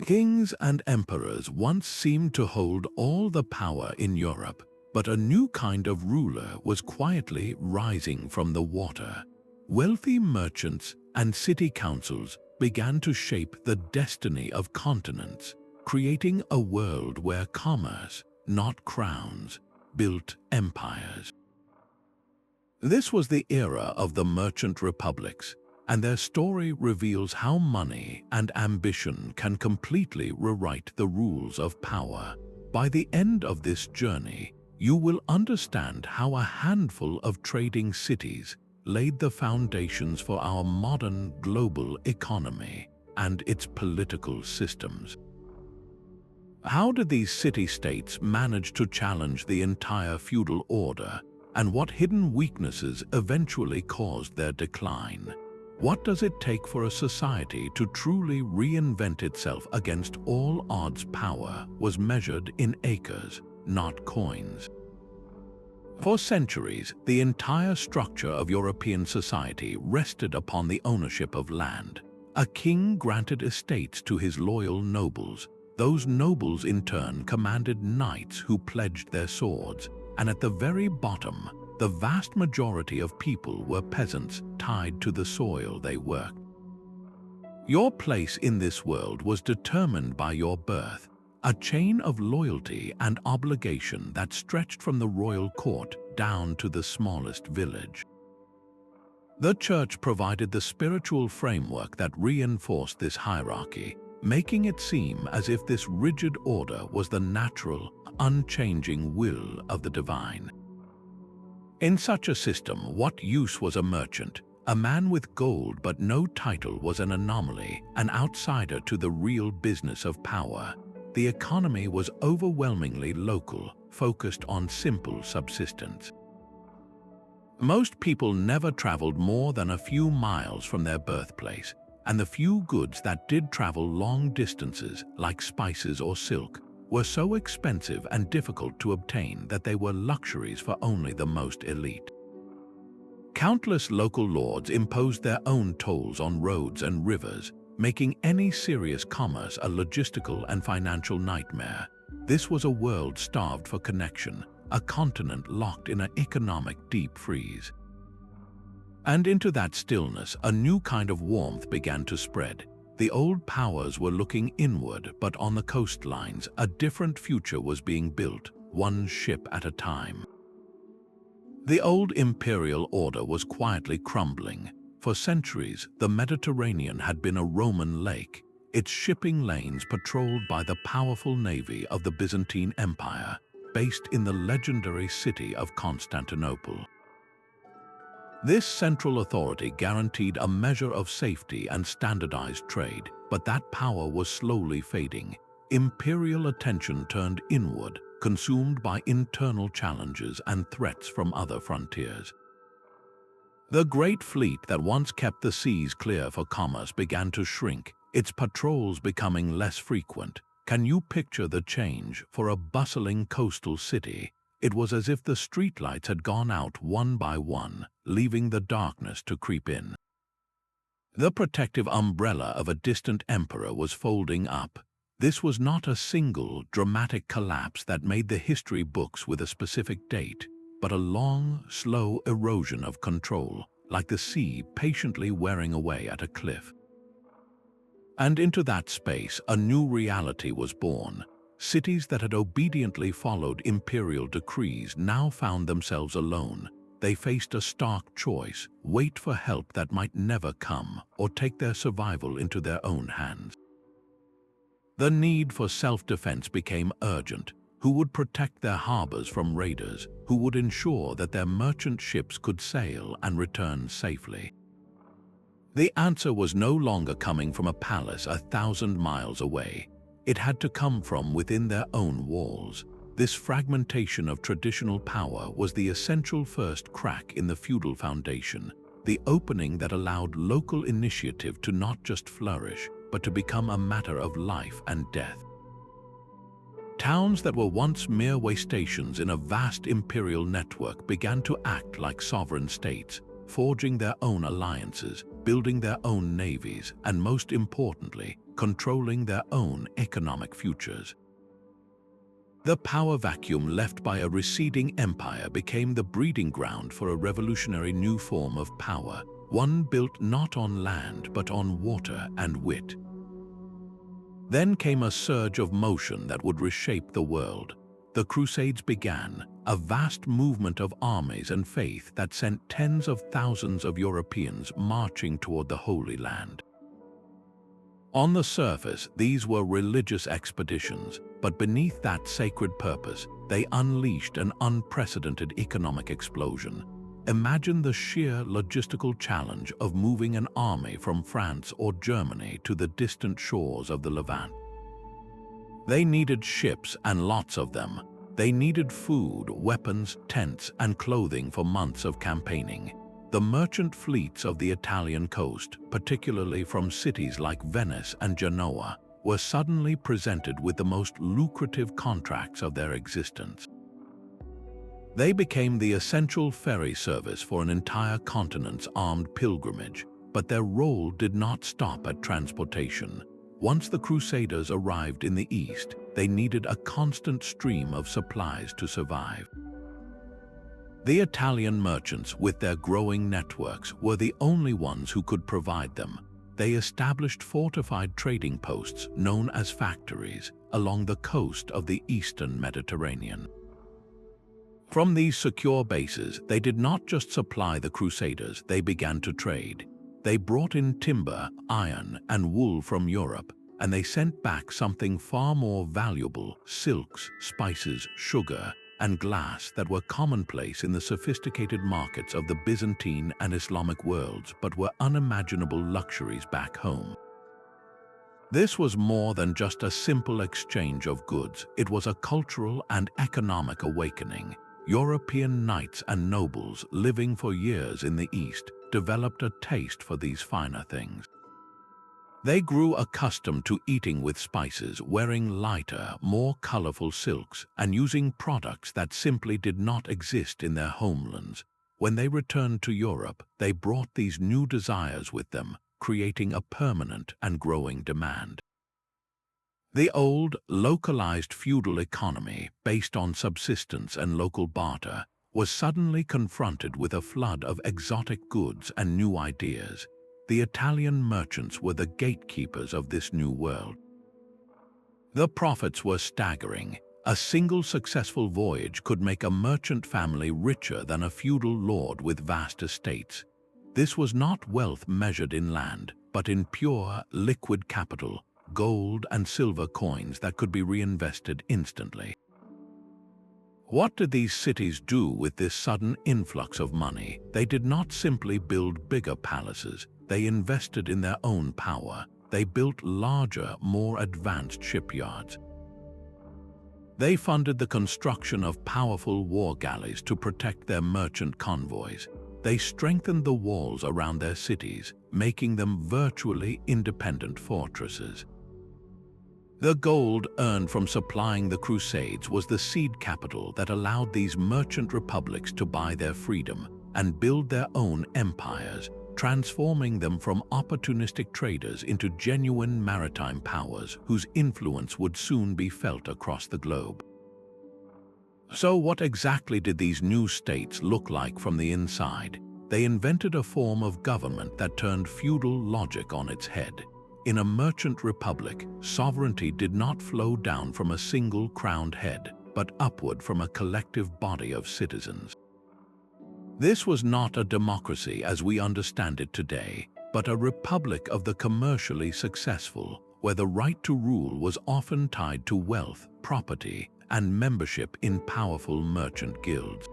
Kings and emperors once seemed to hold all the power in Europe, but a new kind of ruler was quietly rising from the water. Wealthy merchants and city councils began to shape the destiny of continents, creating a world where commerce, not crowns, built empires. This was the era of the merchant republics, and their story reveals how money and ambition can completely rewrite the rules of power. By the end of this journey, you will understand how a handful of trading cities laid the foundations for our modern global economy and its political systems. How did these city-states manage to challenge the entire feudal order, and what hidden weaknesses eventually caused their decline? What does it take for a society to truly reinvent itself against all odds? Power was measured in acres, not coins. For centuries, the entire structure of European society rested upon the ownership of land. A king granted estates to his loyal nobles. Those nobles in turn commanded knights who pledged their swords, and at the very bottom, the vast majority of people were peasants tied to the soil they worked. Your place in this world was determined by your birth, a chain of loyalty and obligation that stretched from the royal court down to the smallest village. The church provided the spiritual framework that reinforced this hierarchy, making it seem as if this rigid order was the natural, unchanging will of the divine. In such a system, what use was a merchant? A man with gold but no title was an anomaly, an outsider to the real business of power. The economy was overwhelmingly local, focused on simple subsistence. Most people never traveled more than a few miles from their birthplace, and the few goods that did travel long distances, like spices or silk, were so expensive and difficult to obtain that they were luxuries for only the most elite. Countless local lords imposed their own tolls on roads and rivers, making any serious commerce a logistical and financial nightmare. This was a world starved for connection, a continent locked in an economic deep freeze. And into that stillness, a new kind of warmth began to spread. The old powers were looking inward, but on the coastlines, a different future was being built, one ship at a time. The old imperial order was quietly crumbling. For centuries, the Mediterranean had been a Roman lake, its shipping lanes patrolled by the powerful navy of the Byzantine Empire, based in the legendary city of Constantinople. This central authority guaranteed a measure of safety and standardized trade, but that power was slowly fading. Imperial attention turned inward, consumed by internal challenges and threats from other frontiers. The great fleet that once kept the seas clear for commerce began to shrink, its patrols becoming less frequent. Can you picture the change for a bustling coastal city? It was as if the streetlights had gone out one by one, leaving the darkness to creep in. The protective umbrella of a distant emperor was folding up. This was not a single, dramatic collapse that made the history books with a specific date, but a long, slow erosion of control, like the sea patiently wearing away at a cliff. And into that space, a new reality was born. Cities that had obediently followed imperial decrees now found themselves alone. They faced a stark choice: wait for help that might never come, or take their survival into their own hands. The need for self-defense became urgent. Who would protect their harbors from raiders? Who would ensure that their merchant ships could sail and return safely? The answer was no longer coming from a palace 1,000 miles away. It had to come from within their own walls. This fragmentation of traditional power was the essential first crack in the feudal foundation, the opening that allowed local initiative to not just flourish, but to become a matter of life and death. Towns that were once mere way stations in a vast imperial network began to act like sovereign states, forging their own alliances, building their own navies, and most importantly, controlling their own economic futures. The power vacuum left by a receding empire became the breeding ground for a revolutionary new form of power, one built not on land but on water and wit. Then came a surge of motion that would reshape the world. The Crusades began, a vast movement of armies and faith that sent tens of thousands of Europeans marching toward the Holy Land. On the surface, these were religious expeditions, but beneath that sacred purpose, they unleashed an unprecedented economic explosion. Imagine the sheer logistical challenge of moving an army from France or Germany to the distant shores of the Levant. They needed ships and lots of them. They needed food, weapons, tents, and clothing for months of campaigning. The merchant fleets of the Italian coast, particularly from cities like Venice and Genoa, were suddenly presented with the most lucrative contracts of their existence. They became the essential ferry service for an entire continent's armed pilgrimage, but their role did not stop at transportation. Once the Crusaders arrived in the East, they needed a constant stream of supplies to survive. The Italian merchants, with their growing networks, were the only ones who could provide them. They established fortified trading posts known as factories along the coast of the eastern Mediterranean. From these secure bases, they did not just supply the Crusaders, they began to trade. They brought in timber, iron, and wool from Europe, and they sent back something far more valuable: silks, spices, sugar, and glass that were commonplace in the sophisticated markets of the Byzantine and Islamic worlds, but were unimaginable luxuries back home. This was more than just a simple exchange of goods. It was a cultural and economic awakening. European knights and nobles living for years in the East developed a taste for these finer things. They grew accustomed to eating with spices, wearing lighter, more colorful silks, and using products that simply did not exist in their homelands. When they returned to Europe, they brought these new desires with them, creating a permanent and growing demand. The old, localized feudal economy, based on subsistence and local barter, was suddenly confronted with a flood of exotic goods and new ideas. The Italian merchants were the gatekeepers of this new world. The profits were staggering. A single successful voyage could make a merchant family richer than a feudal lord with vast estates. This was not wealth measured in land, but in pure, liquid capital, gold and silver coins that could be reinvested instantly. What did these cities do with this sudden influx of money? They did not simply build bigger palaces. They invested in their own power. They built larger, more advanced shipyards. They funded the construction of powerful war galleys to protect their merchant convoys. They strengthened the walls around their cities, making them virtually independent fortresses. The gold earned from supplying the Crusades was the seed capital that allowed these merchant republics to buy their freedom and build their own empires, transforming them from opportunistic traders into genuine maritime powers whose influence would soon be felt across the globe. So what exactly did these new states look like from the inside? They invented a form of government that turned feudal logic on its head. In a merchant republic, sovereignty did not flow down from a single crowned head, but upward from a collective body of citizens. This was not a democracy as we understand it today, but a republic of the commercially successful, where the right to rule was often tied to wealth, property, and membership in powerful merchant guilds.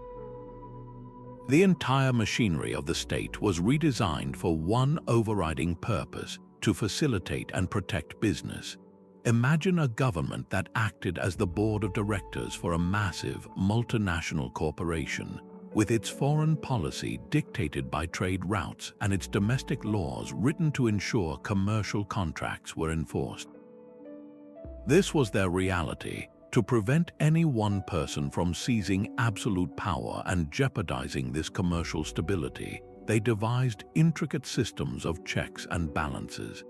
The entire machinery of the state was redesigned for one overriding purpose: to facilitate and protect business. Imagine a government that acted as the board of directors for a massive, multinational corporation, with its foreign policy dictated by trade routes and its domestic laws written to ensure commercial contracts were enforced. This was their reality. To prevent any one person from seizing absolute power and jeopardizing this commercial stability, they devised intricate systems of checks and balances.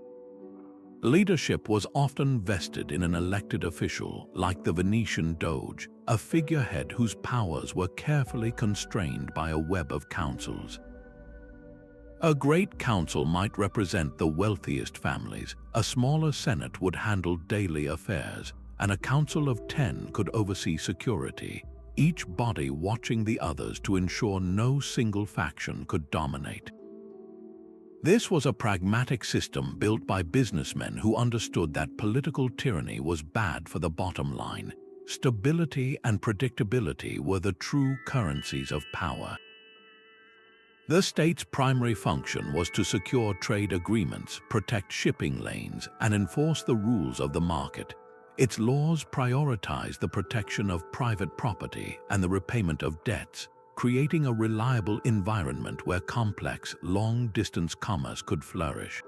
Leadership was often vested in an elected official, like the Venetian Doge, a figurehead whose powers were carefully constrained by a web of councils. A great council might represent the wealthiest families, a smaller senate would handle daily affairs, and a council of 10 could oversee security, each body watching the others to ensure no single faction could dominate. This was a pragmatic system built by businessmen who understood that political tyranny was bad for the bottom line. Stability and predictability were the true currencies of power. The state's primary function was to secure trade agreements, protect shipping lanes, and enforce the rules of the market. Its laws prioritized the protection of private property and the repayment of debts, creating a reliable environment where complex, long-distance commerce could flourish.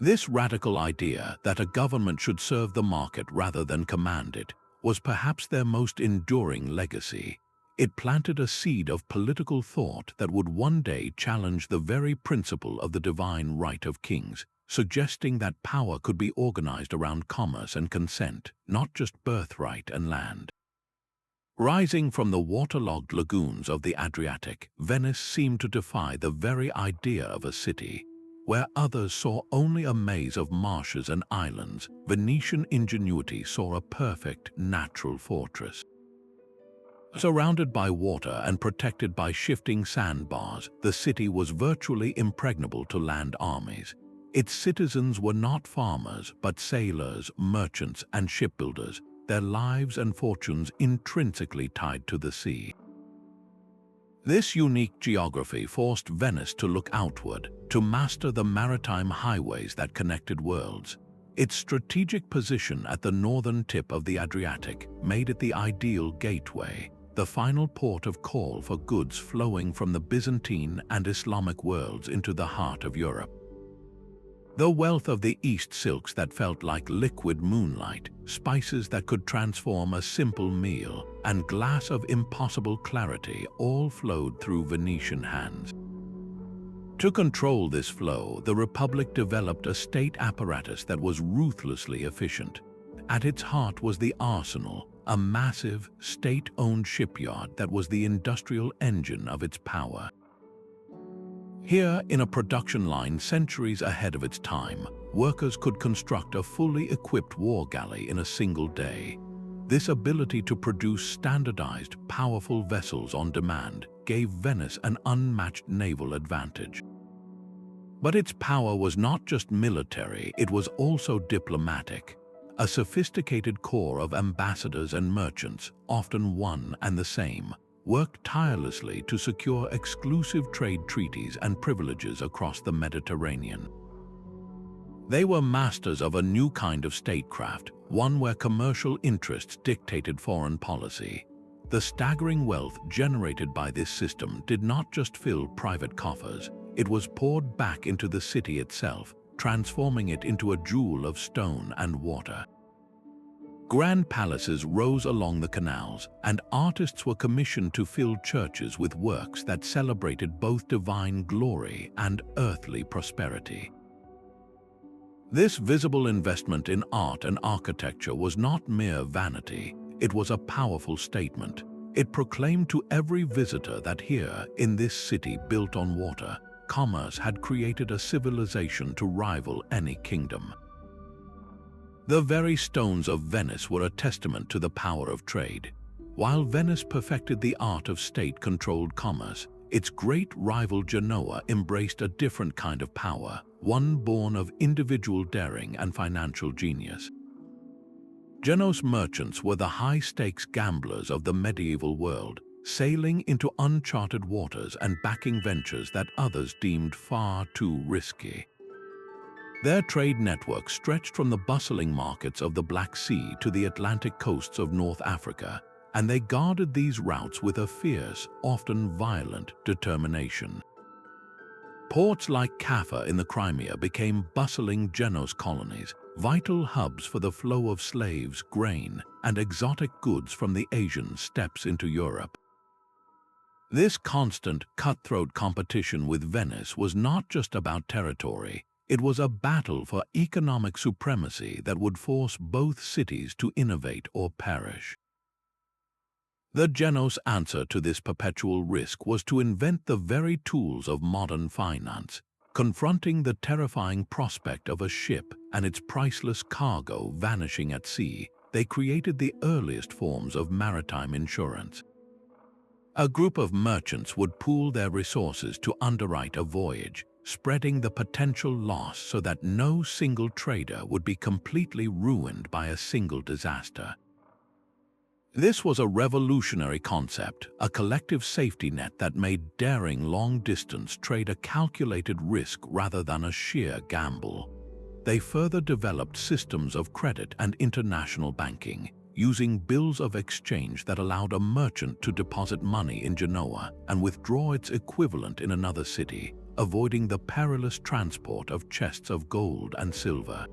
This radical idea that a government should serve the market rather than command it was perhaps their most enduring legacy. It planted a seed of political thought that would one day challenge the very principle of the divine right of kings, suggesting that power could be organized around commerce and consent, not just birthright and land. Rising from the waterlogged lagoons of the Adriatic, Venice seemed to defy the very idea of a city. Where others saw only a maze of marshes and islands, Venetian ingenuity saw a perfect, natural fortress. Surrounded by water and protected by shifting sandbars, the city was virtually impregnable to land armies. Its citizens were not farmers, but sailors, merchants, and shipbuilders, their lives and fortunes intrinsically tied to the sea. This unique geography forced Venice to look outward, to master the maritime highways that connected worlds. Its strategic position at the northern tip of the Adriatic made it the ideal gateway, the final port of call for goods flowing from the Byzantine and Islamic worlds into the heart of Europe. The wealth of the East silks that felt like liquid moonlight, spices that could transform a simple meal, and glass of impossible clarity all flowed through Venetian hands. To control this flow, the Republic developed a state apparatus that was ruthlessly efficient. At its heart was the Arsenal, a massive, state-owned shipyard that was the industrial engine of its power. Here, in a production line centuries ahead of its time, workers could construct a fully equipped war galley in a single day. This ability to produce standardized, powerful vessels on demand gave Venice an unmatched naval advantage. But its power was not just military, it was also diplomatic. A sophisticated corps of ambassadors and merchants, often one and the same, worked tirelessly to secure exclusive trade treaties and privileges across the Mediterranean. They were masters of a new kind of statecraft, one where commercial interests dictated foreign policy. The staggering wealth generated by this system did not just fill private coffers, it was poured back into the city itself, transforming it into a jewel of stone and water. Grand palaces rose along the canals, and artists were commissioned to fill churches with works that celebrated both divine glory and earthly prosperity. This visible investment in art and architecture was not mere vanity, it was a powerful statement. It proclaimed to every visitor that here, in this city built on water, commerce had created a civilization to rival any kingdom. The very stones of Venice were a testament to the power of trade. While Venice perfected the art of state-controlled commerce, its great rival Genoa embraced a different kind of power, one born of individual daring and financial genius. Genoa's merchants were the high-stakes gamblers of the medieval world, sailing into uncharted waters and backing ventures that others deemed far too risky. Their trade network stretched from the bustling markets of the Black Sea to the Atlantic coasts of North Africa, and they guarded these routes with a fierce, often violent determination. Ports like Kaffa in the Crimea became bustling Genoese colonies, vital hubs for the flow of slaves, grain, and exotic goods from the Asian steppes into Europe. This constant, cutthroat competition with Venice was not just about territory, It was a battle for economic supremacy that would force both cities to innovate or perish. The Genoa's answer to this perpetual risk was to invent the very tools of modern finance. Confronting the terrifying prospect of a ship and its priceless cargo vanishing at sea, they created the earliest forms of maritime insurance. A group of merchants would pool their resources to underwrite a voyage, spreading the potential loss so that no single trader would be completely ruined by a single disaster. This was a revolutionary concept, a collective safety net that made daring long-distance trade a calculated risk rather than a sheer gamble. They further developed systems of credit and international banking, using bills of exchange that allowed a merchant to deposit money in Genoa and withdraw its equivalent in another city, avoiding the perilous transport of chests of gold and silver.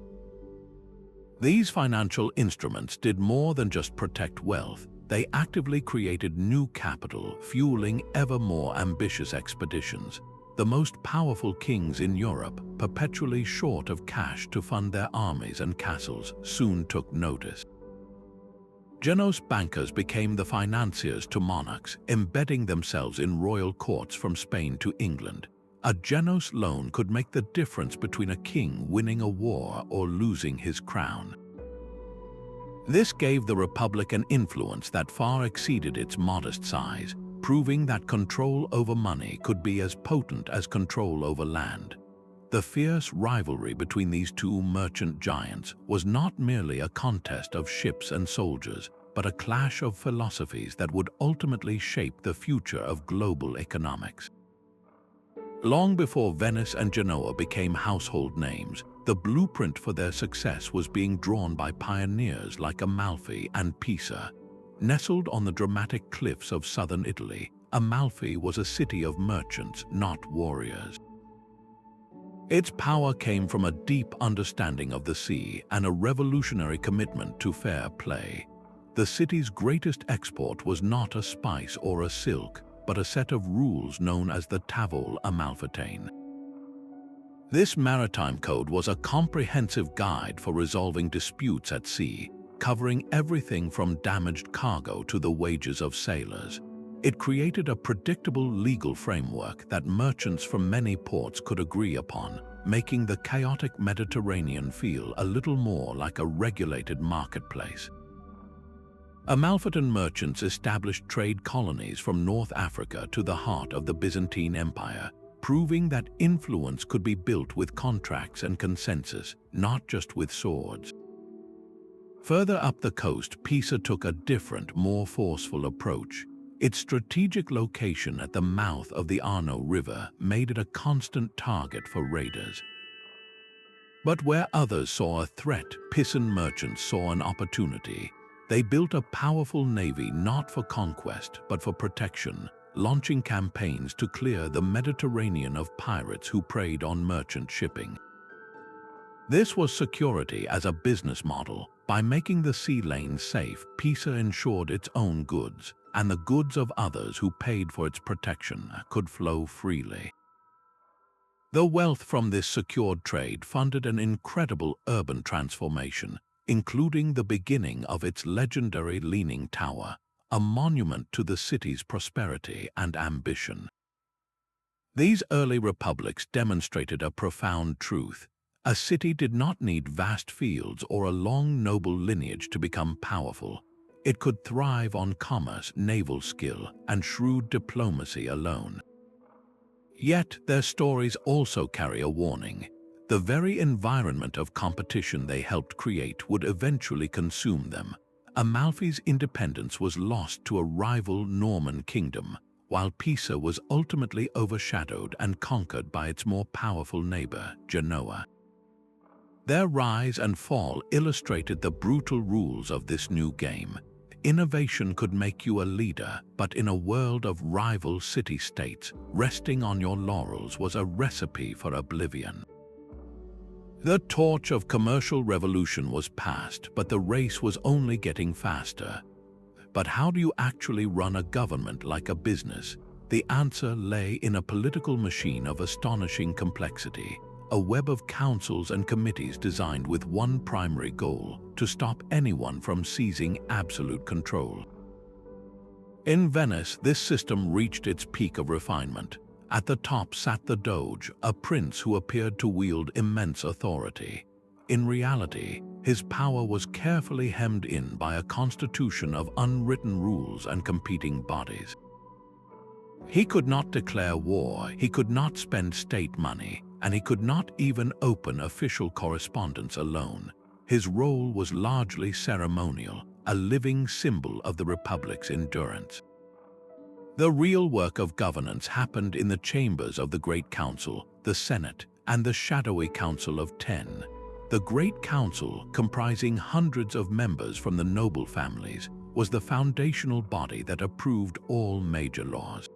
These financial instruments did more than just protect wealth. They actively created new capital, fueling ever more ambitious expeditions. The most powerful kings in Europe, perpetually short of cash to fund their armies and castles, soon took notice. Genoa's bankers became the financiers to monarchs, embedding themselves in royal courts from Spain to England. A Genoa's loan could make the difference between a king winning a war or losing his crown. This gave the Republic an influence that far exceeded its modest size, proving that control over money could be as potent as control over land. The fierce rivalry between these two merchant giants was not merely a contest of ships and soldiers, but a clash of philosophies that would ultimately shape the future of global economics. Long before Venice and Genoa became household names, the blueprint for their success was being drawn by pioneers like Amalfi and Pisa. Nestled on the dramatic cliffs of southern Italy, Amalfi was a city of merchants, not warriors. Its power came from a deep understanding of the sea and a revolutionary commitment to fair play. The city's greatest export was not a spice or a silk, but a set of rules known as the Tavole Amalfitane. This maritime code was a comprehensive guide for resolving disputes at sea, covering everything from damaged cargo to the wages of sailors. It created a predictable legal framework that merchants from many ports could agree upon, making the chaotic Mediterranean feel a little more like a regulated marketplace. Amalfitane merchants established trade colonies from North Africa to the heart of the Byzantine Empire, proving that influence could be built with contracts and consensus, not just with swords. Further up the coast, Pisa took a different, more forceful approach. Its strategic location at the mouth of the Arno River made it a constant target for raiders. But where others saw a threat, Pisan merchants saw an opportunity. They built a powerful navy not for conquest, but for protection, launching campaigns to clear the Mediterranean of pirates who preyed on merchant shipping. This was security as a business model. By making the sea lanes safe, Pisa ensured its own goods, and the goods of others who paid for its protection could flow freely. The wealth from this secured trade funded an incredible urban transformation, including the beginning of its legendary Leaning Tower, a monument to the city's prosperity and ambition. These early republics demonstrated a profound truth. A city did not need vast fields or a long noble lineage to become powerful. It could thrive on commerce, naval skill, and shrewd diplomacy alone. Yet their stories also carry a warning. The very environment of competition they helped create would eventually consume them. Amalfi's independence was lost to a rival Norman kingdom, while Pisa was ultimately overshadowed and conquered by its more powerful neighbor, Genoa. Their rise and fall illustrated the brutal rules of this new game. Innovation could make you a leader, but in a world of rival city-states, resting on your laurels was a recipe for oblivion. The torch of commercial revolution was passed, but the race was only getting faster. But how do you actually run a government like a business? The answer lay in a political machine of astonishing complexity. a web of councils and committees designed with one primary goal: to stop anyone from seizing absolute control. In Venice, this system reached its peak of refinement. At the top sat the Doge, a prince who appeared to wield immense authority. In reality, his power was carefully hemmed in by a constitution of unwritten rules and competing bodies. He could not declare war, he could not spend state money, and he could not even open official correspondence alone. His role was largely ceremonial, a living symbol of the Republic's endurance. The real work of governance happened in the chambers of the Great Council, the Senate, and the shadowy Council of Ten. The Great Council, comprising hundreds of members from the noble families, was the foundational body that approved all major laws.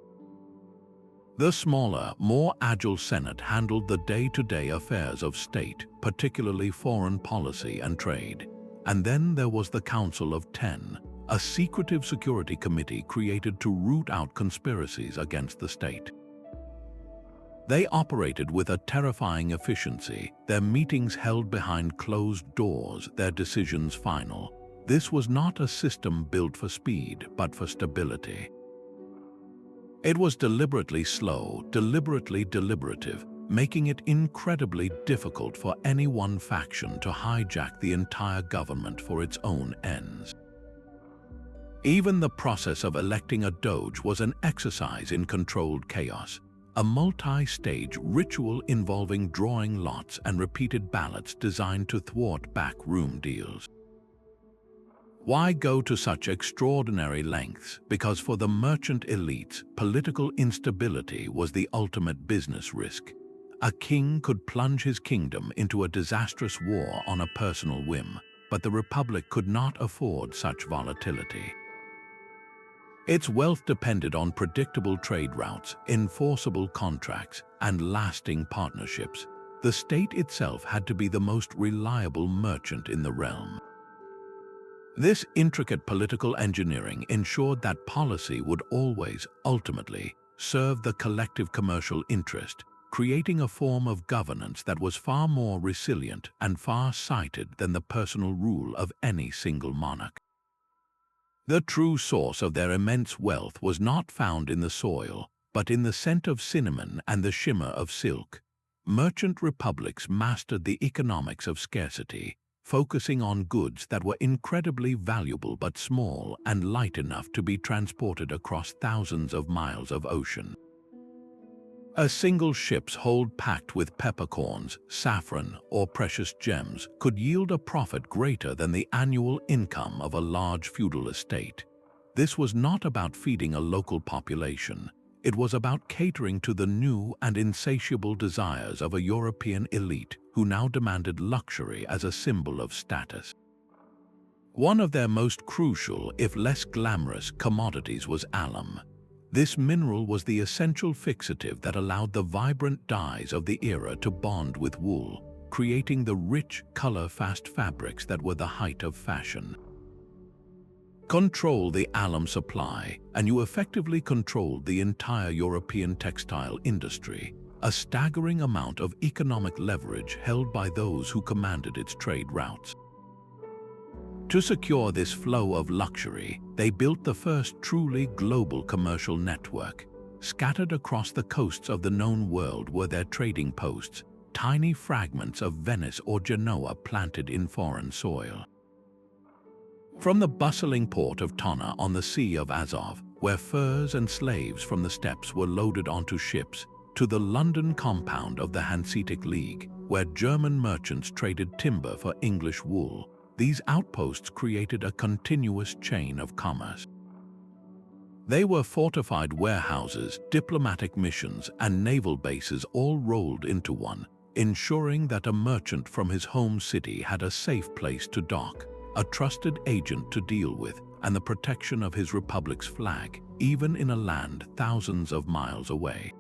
The smaller, more agile Senate handled the day-to-day affairs of state, particularly foreign policy and trade. And then there was the Council of Ten, a secretive security committee created to root out conspiracies against the state. They operated with a terrifying efficiency, their meetings held behind closed doors, their decisions final. This was not a system built for speed, but for stability. It was deliberately slow, deliberately deliberative, making it incredibly difficult for any one faction to hijack the entire government for its own ends. Even the process of electing a doge was an exercise in controlled chaos, a multi-stage ritual involving drawing lots and repeated ballots designed to thwart backroom deals. Why go to such extraordinary lengths? Because for the merchant elites, political instability was the ultimate business risk. A king could plunge his kingdom into a disastrous war on a personal whim, but the Republic could not afford such volatility. Its wealth depended on predictable trade routes, enforceable contracts, and lasting partnerships. The state itself had to be the most reliable merchant in the realm. This intricate political engineering ensured that policy would always, ultimately, serve the collective commercial interest, creating a form of governance that was far more resilient and far-sighted than the personal rule of any single monarch. The true source of their immense wealth was not found in the soil, but in the scent of cinnamon and the shimmer of silk. Merchant republics mastered the economics of scarcity, focusing on goods that were incredibly valuable but small and light enough to be transported across thousands of miles of ocean. A single ship's hold packed with peppercorns, saffron, or precious gems could yield a profit greater than the annual income of a large feudal estate. This was not about feeding a local population. It was about catering to the new and insatiable desires of a European elite who now demanded luxury as a symbol of status. One of their most crucial, if less glamorous, commodities was alum. This mineral was the essential fixative that allowed the vibrant dyes of the era to bond with wool, creating the rich, color-fast fabrics that were the height of fashion. Control the alum supply, and you effectively controlled the entire European textile industry, a staggering amount of economic leverage held by those who commanded its trade routes. To secure this flow of luxury, they built the first truly global commercial network. Scattered across the coasts of the known world were their trading posts, tiny fragments of Venice or Genoa planted in foreign soil. From the bustling port of Tonna on the Sea of Azov, where furs and slaves from the steppes were loaded onto ships, to the London compound of the Hanseatic League, where German merchants traded timber for English wool, these outposts created a continuous chain of commerce. They were fortified warehouses, diplomatic missions, and naval bases all rolled into one, ensuring that a merchant from his home city had a safe place to dock, a trusted agent to deal with, and the protection of his republic's flag, even in a land thousands of miles away.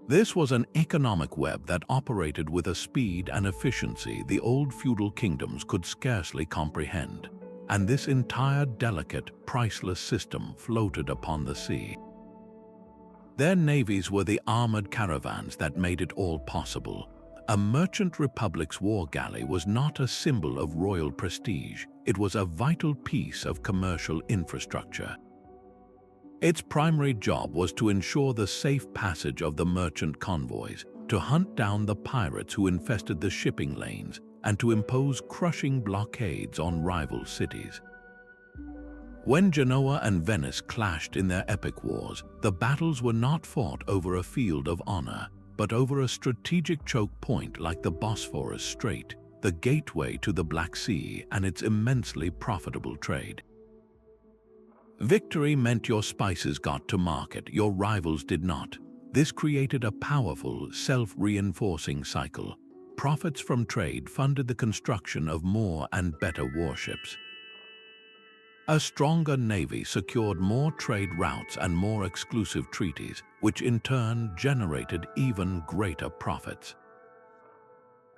This was an economic web that operated with a speed and efficiency the old feudal kingdoms could scarcely comprehend, and this entire delicate, priceless system floated upon the sea. Their navies were the armored caravans that made it all possible. A merchant republic's war galley was not a symbol of royal prestige, it was a vital piece of commercial infrastructure. Its primary job was to ensure the safe passage of the merchant convoys, to hunt down the pirates who infested the shipping lanes, and to impose crushing blockades on rival cities. When Genoa and Venice clashed in their epic wars, the battles were not fought over a field of honor, but over a strategic choke point like the Bosphorus Strait, the gateway to the Black Sea and its immensely profitable trade. Victory meant your spices got to market, your rivals did not. This created a powerful, self-reinforcing cycle. Profits from trade funded the construction of more and better warships. A stronger navy secured more trade routes and more exclusive treaties, which in turn generated even greater profits.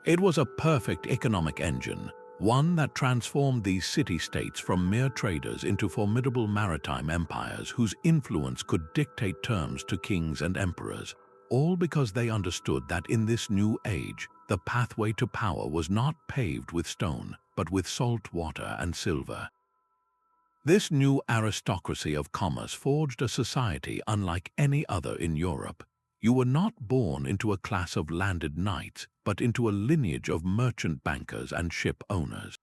It was a perfect economic engine, one that transformed these city-states from mere traders into formidable maritime empires whose influence could dictate terms to kings and emperors, all because they understood that in this new age, the pathway to power was not paved with stone, but with salt water and silver. This new aristocracy of commerce forged a society unlike any other in Europe. You were not born into a class of landed knights, but into a lineage of merchant bankers and ship owners.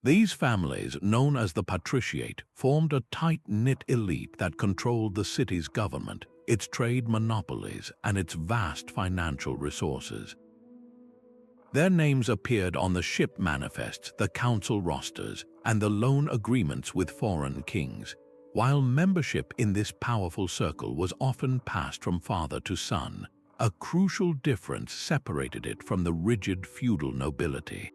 These families, known as the patriciate, formed a tight-knit elite that controlled the city's government, its trade monopolies, and its vast financial resources. Their names appeared on the ship manifests, the council rosters, and the loan agreements with foreign kings, while membership in this powerful circle was often passed from father to son. A crucial difference separated it from the rigid feudal nobility.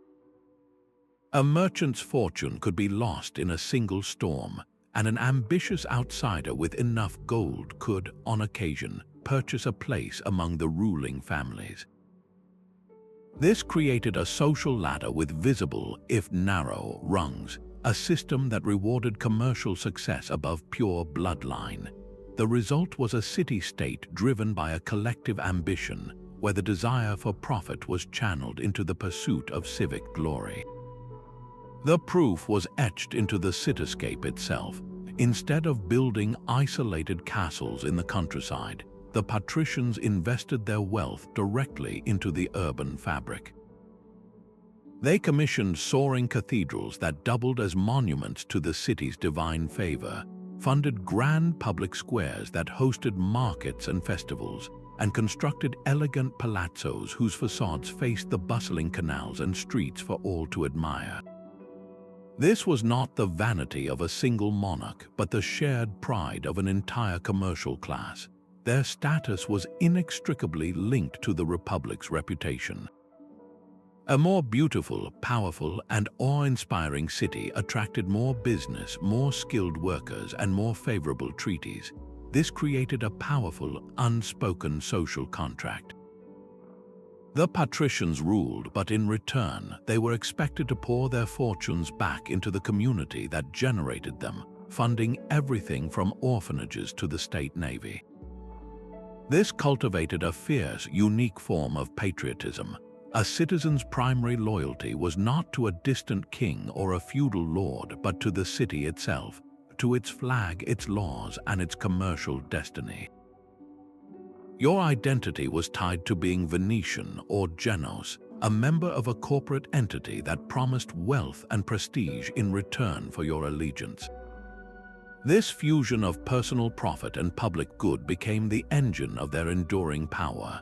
A merchant's fortune could be lost in a single storm, and an ambitious outsider with enough gold could, on occasion, purchase a place among the ruling families. This created a social ladder with visible, if narrow, rungs, a system that rewarded commercial success above pure bloodline. The result was a city-state driven by a collective ambition, where the desire for profit was channeled into the pursuit of civic glory. The proof was etched into the cityscape itself. Instead of building isolated castles in the countryside, the patricians invested their wealth directly into the urban fabric. They commissioned soaring cathedrals that doubled as monuments to the city's divine favor, funded grand public squares that hosted markets and festivals, and constructed elegant palazzos whose facades faced the bustling canals and streets for all to admire. This was not the vanity of a single monarch, but the shared pride of an entire commercial class. Their status was inextricably linked to the Republic's reputation. A more beautiful, powerful, and awe-inspiring city attracted more business, more skilled workers, and more favorable treaties. This created a powerful, unspoken social contract. The patricians ruled, but in return, they were expected to pour their fortunes back into the community that generated them, funding everything from orphanages to the state navy. This cultivated a fierce, unique form of patriotism. A citizen's primary loyalty was not to a distant king or a feudal lord, but to the city itself, to its flag, its laws, and its commercial destiny. Your identity was tied to being Venetian or Genos, a member of a corporate entity that promised wealth and prestige in return for your allegiance. This fusion of personal profit and public good became the engine of their enduring power.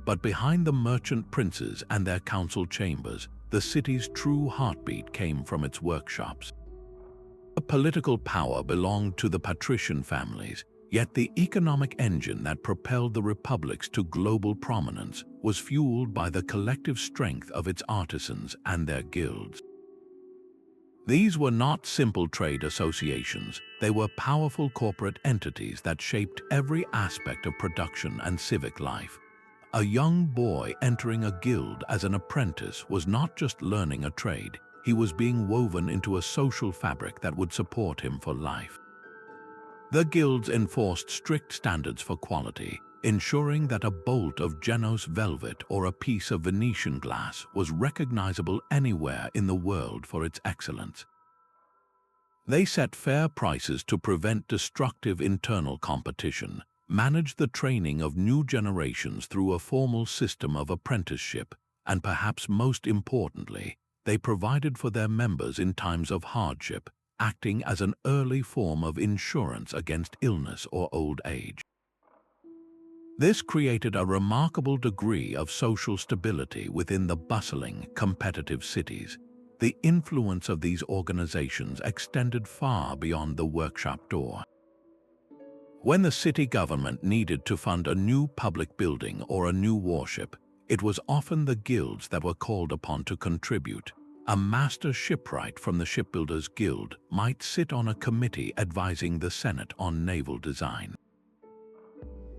But behind the merchant princes and their council chambers, the city's true heartbeat came from its workshops. The political power belonged to the patrician families, yet the economic engine that propelled the republics to global prominence was fueled by the collective strength of its artisans and their guilds. These were not simple trade associations, they were powerful corporate entities that shaped every aspect of production and civic life. A young boy entering a guild as an apprentice was not just learning a trade, he was being woven into a social fabric that would support him for life. The guilds enforced strict standards for quality, ensuring that a bolt of Genoa velvet or a piece of Venetian glass was recognizable anywhere in the world for its excellence. They set fair prices to prevent destructive internal competition, managed the training of new generations through a formal system of apprenticeship, and perhaps most importantly, they provided for their members in times of hardship, acting as an early form of insurance against illness or old age. This created a remarkable degree of social stability within the bustling, competitive cities. The influence of these organizations extended far beyond the workshop door. When the city government needed to fund a new public building or a new warship, it was often the guilds that were called upon to contribute. A master shipwright from the Shipbuilders Guild might sit on a committee advising the Senate on naval design.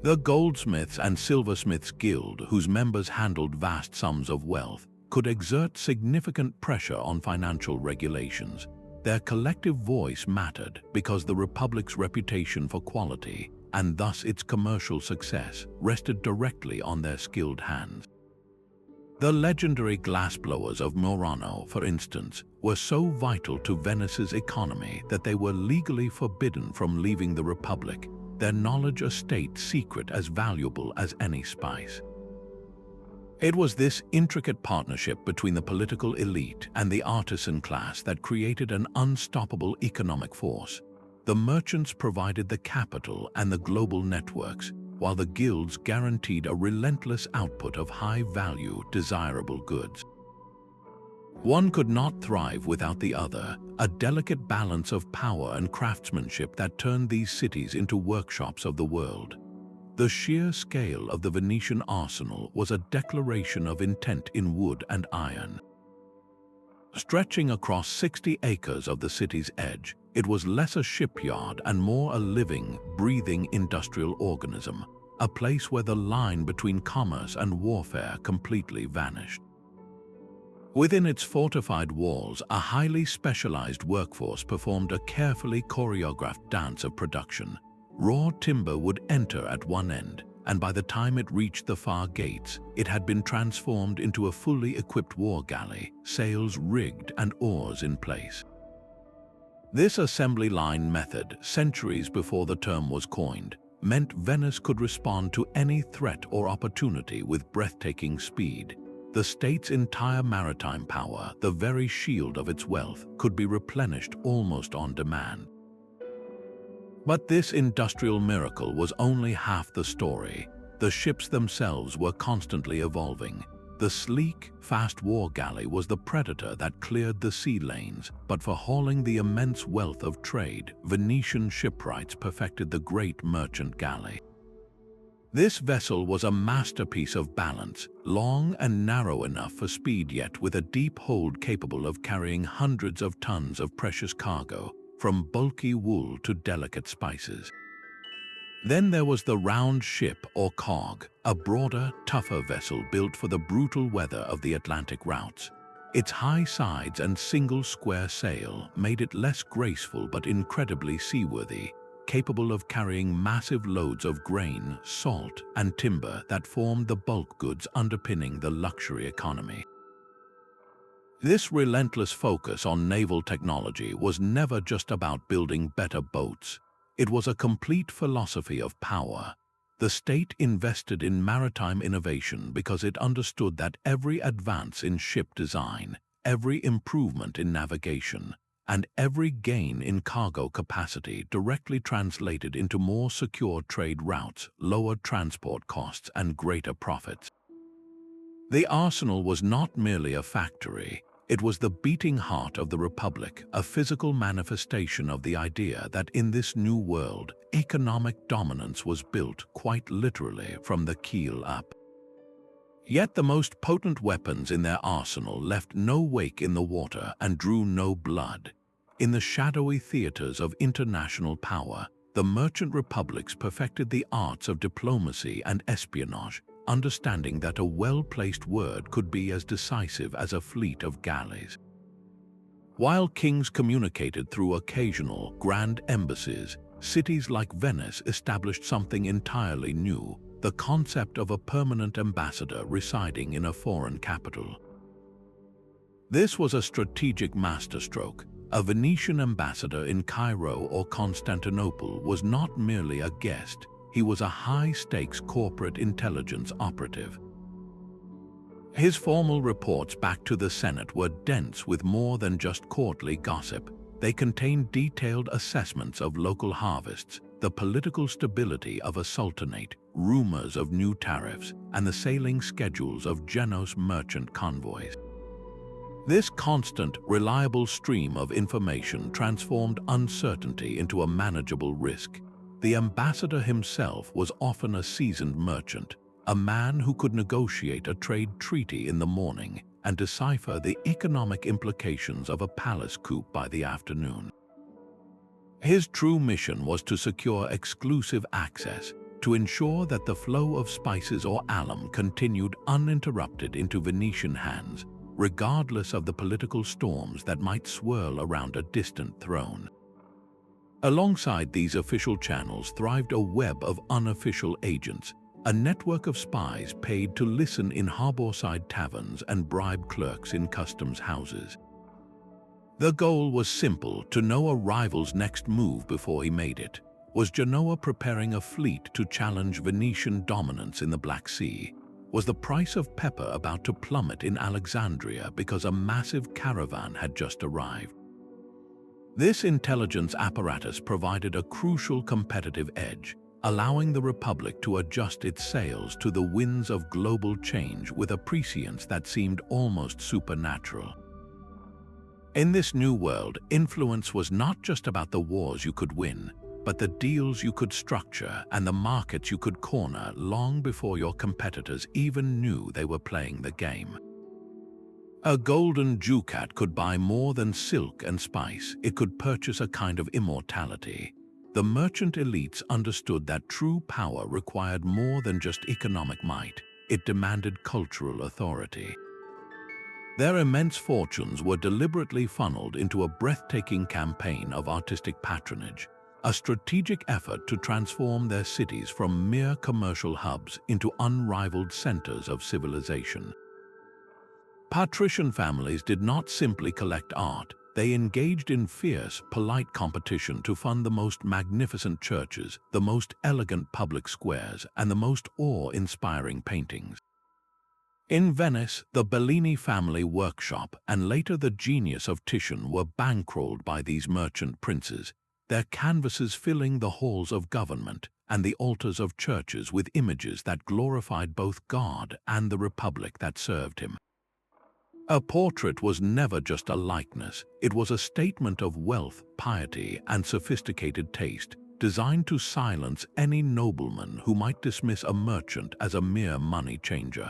The Goldsmiths and Silversmiths Guild, whose members handled vast sums of wealth, could exert significant pressure on financial regulations. Their collective voice mattered because the Republic's reputation for quality, and thus its commercial success, rested directly on their skilled hands. The legendary glassblowers of Murano, for instance, were so vital to Venice's economy that they were legally forbidden from leaving the Republic, their knowledge a state secret as valuable as any spice. It was this intricate partnership between the political elite and the artisan class that created an unstoppable economic force. The merchants provided the capital and the global networks, while the guilds guaranteed a relentless output of high-value, desirable goods. One could not thrive without the other, a delicate balance of power and craftsmanship that turned these cities into workshops of the world. The sheer scale of the Venetian Arsenal was a declaration of intent in wood and iron. Stretching across 60 acres of the city's edge, it was less a shipyard and more a living, breathing industrial organism, a place where the line between commerce and warfare completely vanished. Within its fortified walls, a highly specialized workforce performed a carefully choreographed dance of production. Raw timber would enter at one end, and by the time it reached the far gates, it had been transformed into a fully equipped war galley, sails rigged and oars in place. This assembly line method, centuries before the term was coined, meant Venice could respond to any threat or opportunity with breathtaking speed. The state's entire maritime power, the very shield of its wealth, could be replenished almost on demand. But this industrial miracle was only half the story. The ships themselves were constantly evolving. The sleek, fast war galley was the predator that cleared the sea lanes, but for hauling the immense wealth of trade, Venetian shipwrights perfected the great merchant galley. This vessel was a masterpiece of balance, long and narrow enough for speed yet with a deep hold capable of carrying hundreds of tons of precious cargo, from bulky wool to delicate spices. Then there was the round ship or cog, a broader, tougher vessel built for the brutal weather of the Atlantic routes. Its high sides and single square sail made it less graceful but incredibly seaworthy, capable of carrying massive loads of grain, salt, and timber that formed the bulk goods underpinning the luxury economy. This relentless focus on naval technology was never just about building better boats. It was a complete philosophy of power. The state invested in maritime innovation because it understood that every advance in ship design, every improvement in navigation, and every gain in cargo capacity directly translated into more secure trade routes, lower transport costs, and greater profits. The arsenal was not merely a factory. It was the beating heart of the Republic, a physical manifestation of the idea that in this new world, economic dominance was built quite literally from the keel up. Yet the most potent weapons in their arsenal left no wake in the water and drew no blood. In the shadowy theaters of international power, the merchant republics perfected the arts of diplomacy and espionage, understanding that a well-placed word could be as decisive as a fleet of galleys. While kings communicated through occasional grand embassies, cities like Venice established something entirely new, the concept of a permanent ambassador residing in a foreign capital. This was a strategic masterstroke. A Venetian ambassador in Cairo or Constantinople was not merely a guest, he was a high-stakes corporate intelligence operative. His formal reports back to the Senate were dense with more than just courtly gossip. They contained detailed assessments of local harvests, the political stability of a sultanate, rumors of new tariffs, and the sailing schedules of Genoa's merchant convoys. This constant, reliable stream of information transformed uncertainty into a manageable risk. The ambassador himself was often a seasoned merchant, a man who could negotiate a trade treaty in the morning and decipher the economic implications of a palace coup by the afternoon. His true mission was to secure exclusive access, to ensure that the flow of spices or alum continued uninterrupted into Venetian hands, regardless of the political storms that might swirl around a distant throne. Alongside these official channels thrived a web of unofficial agents, a network of spies paid to listen in harbourside taverns and bribe clerks in customs houses. The goal was simple: to know a rival's next move before he made it. Was Genoa preparing a fleet to challenge Venetian dominance in the Black Sea? Was the price of pepper about to plummet in Alexandria because a massive caravan had just arrived? This intelligence apparatus provided a crucial competitive edge, allowing the Republic to adjust its sails to the winds of global change with a prescience that seemed almost supernatural. In this new world, influence was not just about the wars you could win, but the deals you could structure and the markets you could corner long before your competitors even knew they were playing the game. A golden ducat could buy more than silk and spice. It could purchase a kind of immortality. The merchant elites understood that true power required more than just economic might. It demanded cultural authority. Their immense fortunes were deliberately funneled into a breathtaking campaign of artistic patronage, a strategic effort to transform their cities from mere commercial hubs into unrivaled centers of civilization. Patrician families did not simply collect art, they engaged in fierce, polite competition to fund the most magnificent churches, the most elegant public squares, and the most awe-inspiring paintings. In Venice, the Bellini family workshop and later the genius of Titian were bankrolled by these merchant princes, their canvases filling the halls of government and the altars of churches with images that glorified both God and the republic that served him. A portrait was never just a likeness, it was a statement of wealth, piety, and sophisticated taste, designed to silence any nobleman who might dismiss a merchant as a mere money changer.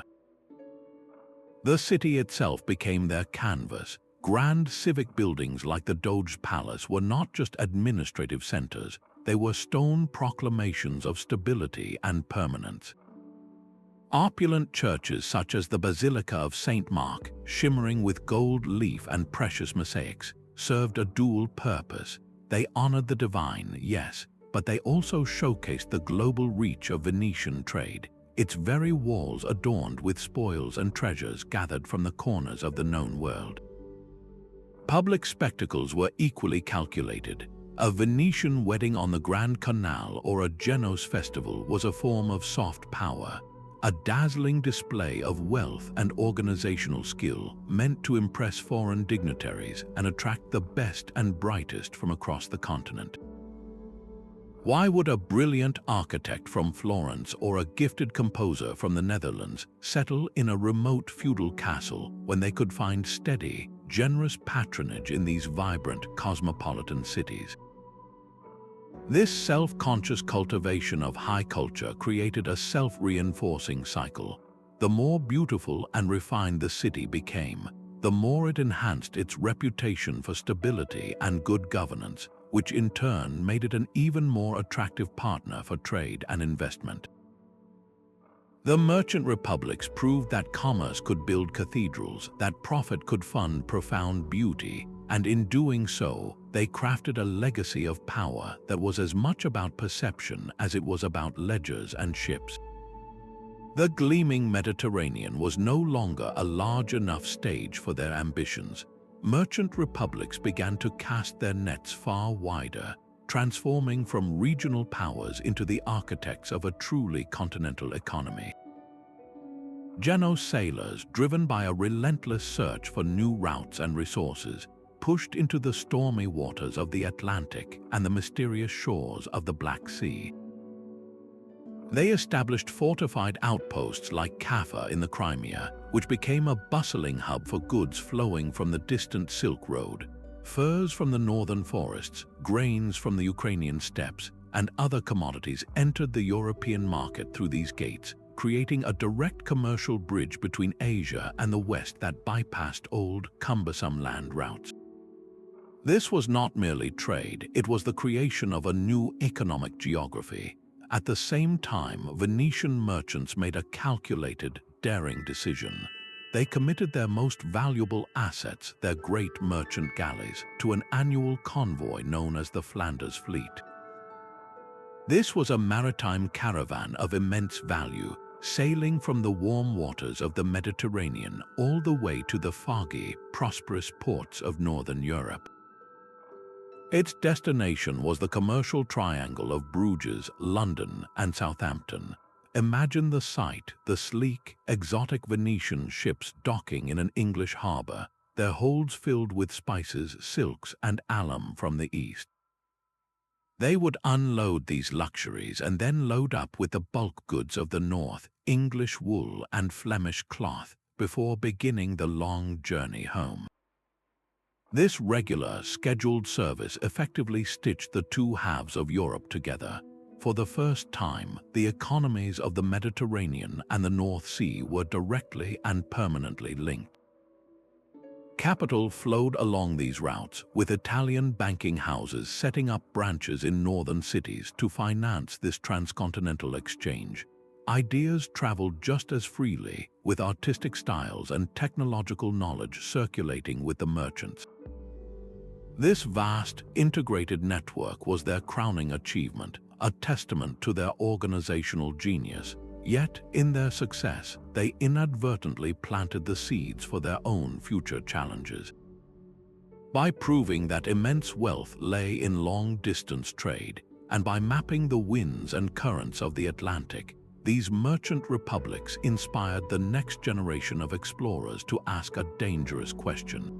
The city itself became their canvas. Grand civic buildings like the Doge's Palace were not just administrative centers, they were stone proclamations of stability and permanence. Opulent churches such as the Basilica of St. Mark, shimmering with gold leaf and precious mosaics, served a dual purpose. They honored the divine, yes, but they also showcased the global reach of Venetian trade, its very walls adorned with spoils and treasures gathered from the corners of the known world. Public spectacles were equally calculated. A Venetian wedding on the Grand Canal or a Genoese festival was a form of soft power, a dazzling display of wealth and organizational skill meant to impress foreign dignitaries and attract the best and brightest from across the continent. Why would a brilliant architect from Florence or a gifted composer from the Netherlands settle in a remote feudal castle when they could find steady, generous patronage in these vibrant, cosmopolitan cities? This self-conscious cultivation of high culture created a self-reinforcing cycle. The more beautiful and refined the city became, the more it enhanced its reputation for stability and good governance, which in turn made it an even more attractive partner for trade and investment. The merchant republics proved that commerce could build cathedrals, that profit could fund profound beauty, and in doing so, they crafted a legacy of power that was as much about perception as it was about ledgers and ships. The gleaming Mediterranean was no longer a large enough stage for their ambitions. Merchant republics began to cast their nets far wider, transforming from regional powers into the architects of a truly continental economy. Genoa sailors, driven by a relentless search for new routes and resources, pushed into the stormy waters of the Atlantic and the mysterious shores of the Black Sea. They established fortified outposts like Kaffa in the Crimea, which became a bustling hub for goods flowing from the distant Silk Road. Furs from the northern forests, grains from the Ukrainian steppes, and other commodities entered the European market through these gates, creating a direct commercial bridge between Asia and the West that bypassed old, cumbersome land routes. This was not merely trade, it was the creation of a new economic geography. At the same time, Venetian merchants made a calculated, daring decision. They committed their most valuable assets, their great merchant galleys, to an annual convoy known as the Flanders Fleet. This was a maritime caravan of immense value, sailing from the warm waters of the Mediterranean all the way to the foggy, prosperous ports of northern Europe. Its destination was the commercial triangle of Bruges, London, and Southampton. Imagine the sight, the sleek, exotic Venetian ships docking in an English harbor, their holds filled with spices, silks, and alum from the east. They would unload these luxuries and then load up with the bulk goods of the north, English wool and Flemish cloth, before beginning the long journey home. This regular, scheduled service effectively stitched the two halves of Europe together. For the first time, the economies of the Mediterranean and the North Sea were directly and permanently linked. Capital flowed along these routes, with Italian banking houses setting up branches in northern cities to finance this transcontinental exchange. Ideas traveled just as freely, with artistic styles and technological knowledge circulating with the merchants. This vast, integrated network was their crowning achievement, a testament to their organizational genius. Yet, in their success, they inadvertently planted the seeds for their own future challenges. By proving that immense wealth lay in long-distance trade, and by mapping the winds and currents of the Atlantic, these merchant republics inspired the next generation of explorers to ask a dangerous question.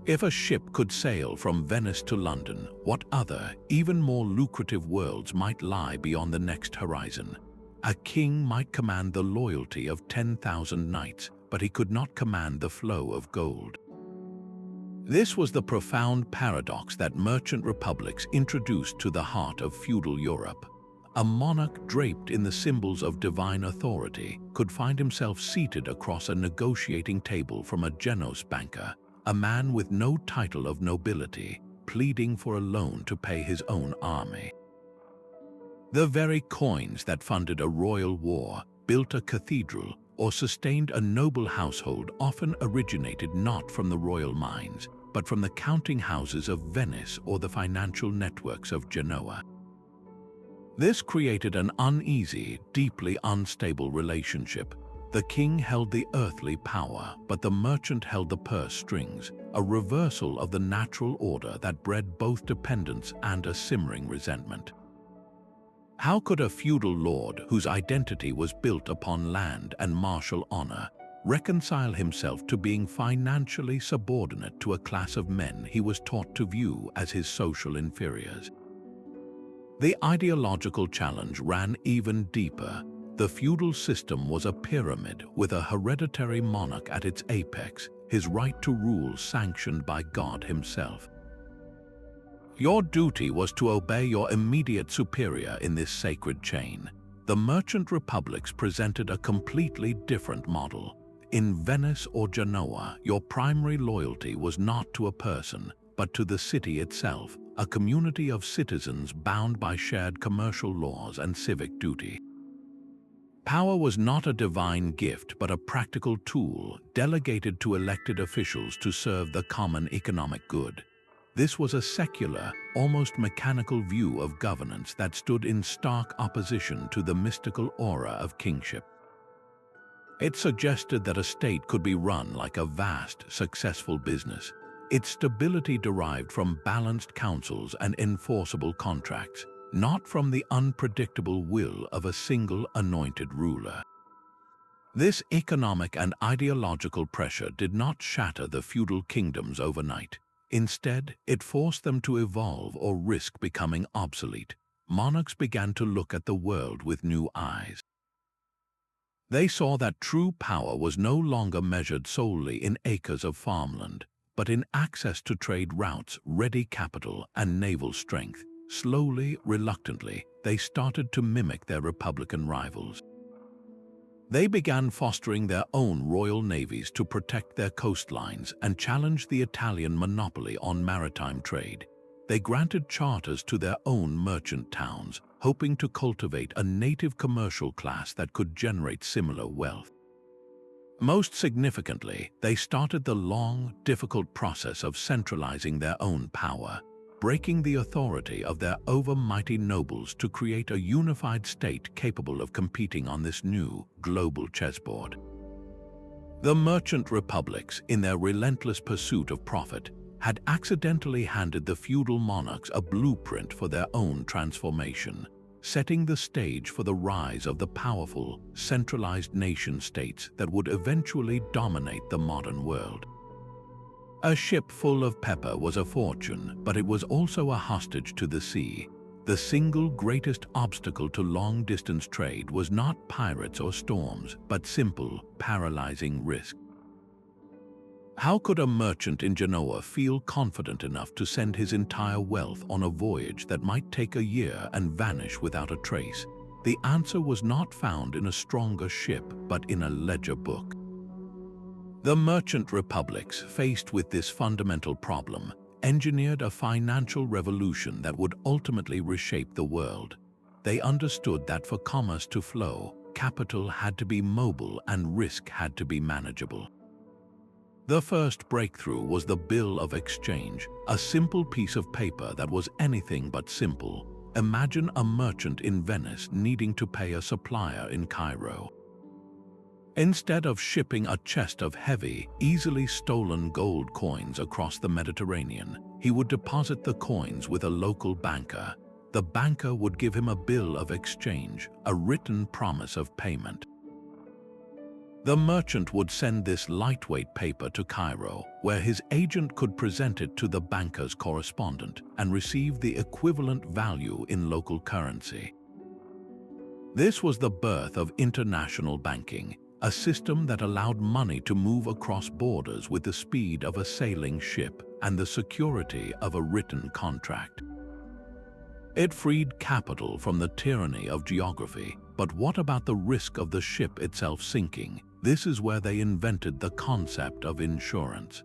If a ship could sail from Venice to London, what other, even more lucrative worlds might lie beyond the next horizon? A king might command the loyalty of 10,000 knights, but he could not command the flow of gold. This was the profound paradox that merchant republics introduced to the heart of feudal Europe. A monarch draped in the symbols of divine authority could find himself seated across a negotiating table from a Genoese banker, a man with no title of nobility, pleading for a loan to pay his own army. The very coins that funded a royal war, built a cathedral, or sustained a noble household often originated not from the royal mines, but from the counting houses of Venice or the financial networks of Genoa. This created an uneasy, deeply unstable relationship. The king held the earthly power, but the merchant held the purse strings, a reversal of the natural order that bred both dependence and a simmering resentment. How could a feudal lord, whose identity was built upon land and martial honor, reconcile himself to being financially subordinate to a class of men he was taught to view as his social inferiors? The ideological challenge ran even deeper. The feudal system was a pyramid with a hereditary monarch at its apex, his right to rule sanctioned by God himself. Your duty was to obey your immediate superior in this sacred chain. The merchant republics presented a completely different model. In Venice or Genoa, your primary loyalty was not to a person, but to the city itself, a community of citizens bound by shared commercial laws and civic duty. Power was not a divine gift but a practical tool delegated to elected officials to serve the common economic good. This was a secular, almost mechanical view of governance that stood in stark opposition to the mystical aura of kingship. It suggested that a state could be run like a vast, successful business. Its stability derived from balanced councils and enforceable contracts, not from the unpredictable will of a single anointed ruler. This economic and ideological pressure did not shatter the feudal kingdoms overnight. Instead, it forced them to evolve or risk becoming obsolete. Monarchs began to look at the world with new eyes. They saw that true power was no longer measured solely in acres of farmland, but in access to trade routes, ready capital, and naval strength. Slowly, reluctantly, they started to mimic their republican rivals. They began fostering their own royal navies to protect their coastlines and challenge the Italian monopoly on maritime trade. They granted charters to their own merchant towns, hoping to cultivate a native commercial class that could generate similar wealth. Most significantly, they started the long, difficult process of centralizing their own power, breaking the authority of their overmighty nobles to create a unified state capable of competing on this new, global chessboard. The merchant republics, in their relentless pursuit of profit, had accidentally handed the feudal monarchs a blueprint for their own transformation, setting the stage for the rise of the powerful, centralized nation-states that would eventually dominate the modern world. A ship full of pepper was a fortune, but it was also a hostage to the sea. The single greatest obstacle to long-distance trade was not pirates or storms, but simple, paralyzing risk. How could a merchant in Genoa feel confident enough to send his entire wealth on a voyage that might take a year and vanish without a trace? The answer was not found in a stronger ship, but in a ledger book. The merchant republics, faced with this fundamental problem, engineered a financial revolution that would ultimately reshape the world. They understood that for commerce to flow, capital had to be mobile and risk had to be manageable. The first breakthrough was the bill of exchange, a simple piece of paper that was anything but simple. Imagine a merchant in Venice needing to pay a supplier in Cairo. Instead of shipping a chest of heavy, easily stolen gold coins across the Mediterranean, he would deposit the coins with a local banker. The banker would give him a bill of exchange, a written promise of payment. The merchant would send this lightweight paper to Cairo, where his agent could present it to the banker's correspondent and receive the equivalent value in local currency. This was the birth of international banking, a system that allowed money to move across borders with the speed of a sailing ship and the security of a written contract. It freed capital from the tyranny of geography, but what about the risk of the ship itself sinking? This is where they invented the concept of insurance.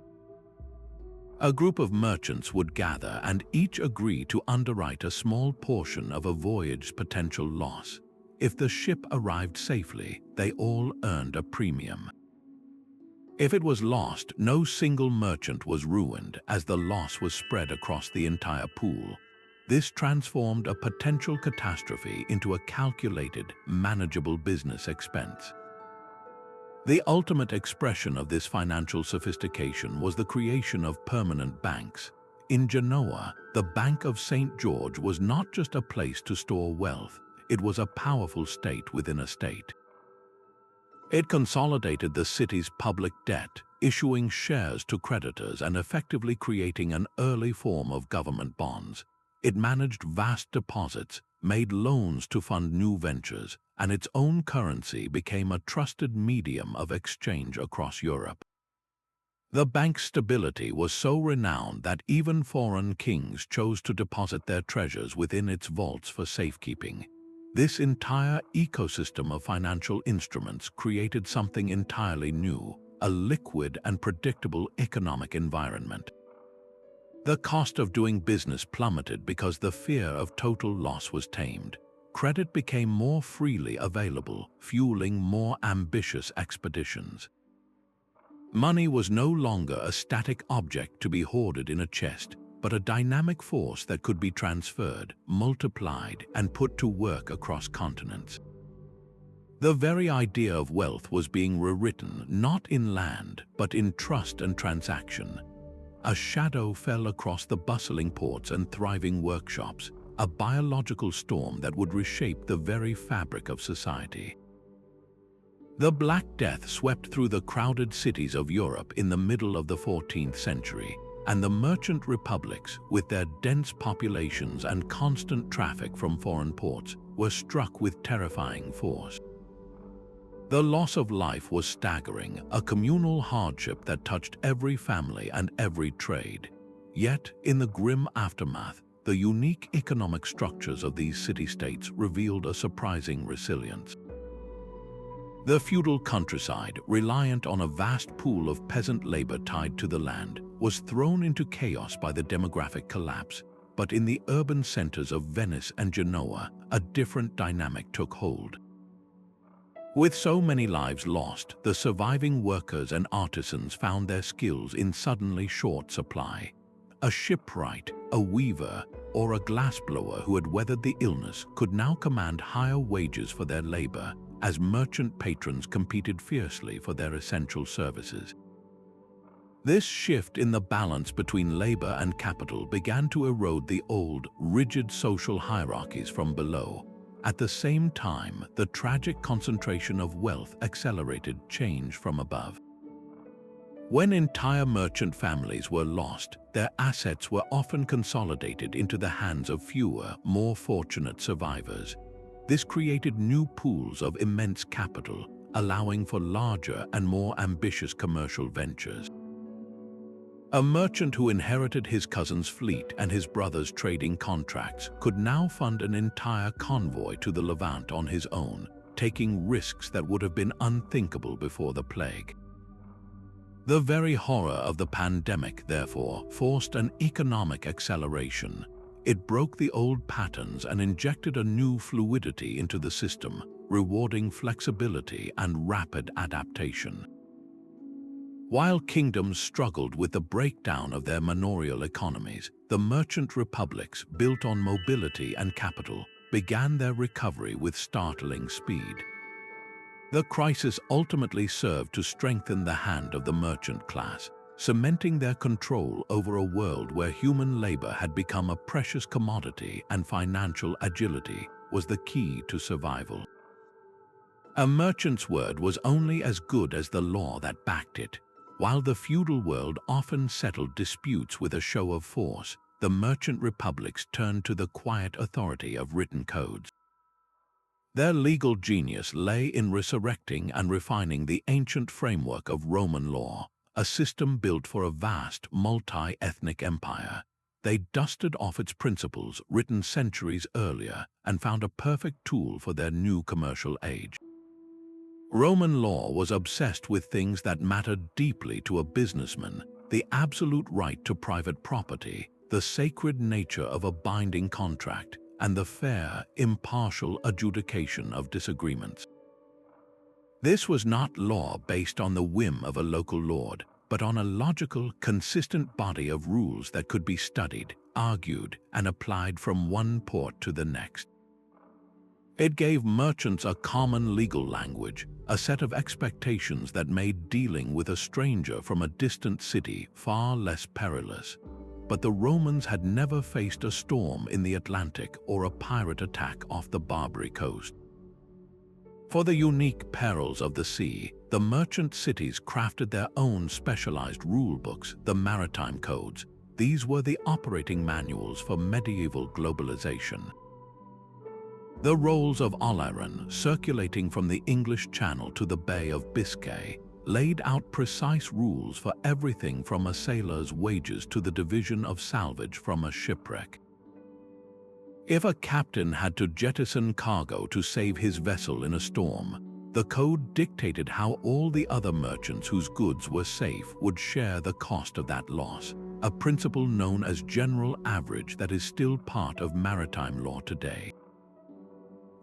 A group of merchants would gather and each agree to underwrite a small portion of a voyage's potential loss. If the ship arrived safely, they all earned a premium. If it was lost, no single merchant was ruined, as the loss was spread across the entire pool. This transformed a potential catastrophe into a calculated, manageable business expense. The ultimate expression of this financial sophistication was the creation of permanent banks. In Genoa, the Bank of St. George was not just a place to store wealth, it was a powerful state within a state. It consolidated the city's public debt, issuing shares to creditors and effectively creating an early form of government bonds. It managed vast deposits, made loans to fund new ventures, and its own currency became a trusted medium of exchange across Europe. The bank's stability was so renowned that even foreign kings chose to deposit their treasures within its vaults for safekeeping. This entire ecosystem of financial instruments created something entirely new, a liquid and predictable economic environment. The cost of doing business plummeted because the fear of total loss was tamed. credit became more freely available, fueling more ambitious expeditions. Money was no longer a static object to be hoarded in a chest, but a dynamic force that could be transferred, multiplied, and put to work across continents. The very idea of wealth was being rewritten not in land, but in trust and transaction. A shadow fell across the bustling ports and thriving workshops, a biological storm that would reshape the very fabric of society. The Black Death swept through the crowded cities of Europe in the middle of the 14th century, and the merchant republics, with their dense populations and constant traffic from foreign ports, were struck with terrifying force. The loss of life was staggering, a communal hardship that touched every family and every trade. Yet, in the grim aftermath, the unique economic structures of these city-states revealed a surprising resilience. The feudal countryside, reliant on a vast pool of peasant labor tied to the land, was thrown into chaos by the demographic collapse. But in the urban centers of Venice and Genoa, a different dynamic took hold. With so many lives lost, the surviving workers and artisans found their skills in suddenly short supply. A shipwright, a weaver, or a glassblower who had weathered the illness could now command higher wages for their labor, as merchant patrons competed fiercely for their essential services. This shift in the balance between labor and capital began to erode the old, rigid social hierarchies from below. At the same time, the tragic concentration of wealth accelerated change from above. When entire merchant families were lost, their assets were often consolidated into the hands of fewer, more fortunate survivors. This created new pools of immense capital, allowing for larger and more ambitious commercial ventures. A merchant who inherited his cousin's fleet and his brother's trading contracts could now fund an entire convoy to the Levant on his own, taking risks that would have been unthinkable before the plague. The very horror of the pandemic, therefore, forced an economic acceleration. It broke the old patterns and injected a new fluidity into the system, rewarding flexibility and rapid adaptation. While kingdoms struggled with the breakdown of their manorial economies, the merchant republics, built on mobility and capital, began their recovery with startling speed. The crisis ultimately served to strengthen the hand of the merchant class, cementing their control over a world where human labor had become a precious commodity and financial agility was the key to survival. A merchant's word was only as good as the law that backed it. While the feudal world often settled disputes with a show of force, the merchant republics turned to the quiet authority of written codes. Their legal genius lay in resurrecting and refining the ancient framework of Roman law, a system built for a vast, multi-ethnic empire. They dusted off its principles written centuries earlier and found a perfect tool for their new commercial age. Roman law was obsessed with things that mattered deeply to a businessman: the absolute right to private property, the sacred nature of a binding contract, and the fair, impartial adjudication of disagreements. This was not law based on the whim of a local lord, but on a logical, consistent body of rules that could be studied, argued, and applied from one port to the next. It gave merchants a common legal language, a set of expectations that made dealing with a stranger from a distant city far less perilous. But the Romans had never faced a storm in the Atlantic or a pirate attack off the Barbary coast. For the unique perils of the sea, the merchant cities crafted their own specialized rule books, the Maritime codes. These were the operating manuals for medieval globalization. The rolls of Artisan, circulating from the English Channel to the Bay of Biscay, laid out precise rules for everything from a sailor's wages to the division of salvage from a shipwreck. If a captain had to jettison cargo to save his vessel in a storm, the code dictated how all the other merchants whose goods were safe would share the cost of that loss, a principle known as general average that is still part of maritime law today.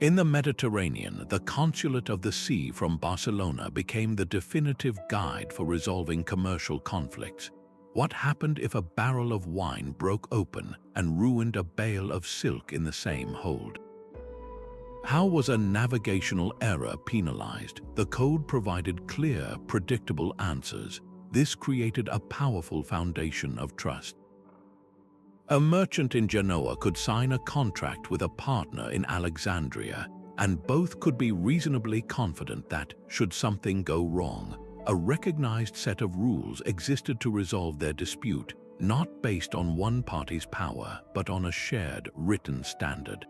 In the Mediterranean, the Consulate of the Sea from Barcelona became the definitive guide for resolving commercial conflicts. What happened if a barrel of wine broke open and ruined a bale of silk in the same hold? How was a navigational error penalized? The code provided clear, predictable answers. This created a powerful foundation of trust. A merchant in Genoa could sign a contract with a partner in Alexandria, and both could be reasonably confident that, should something go wrong, a recognized set of rules existed to resolve their dispute, not based on one party's power, but on a shared, written standard.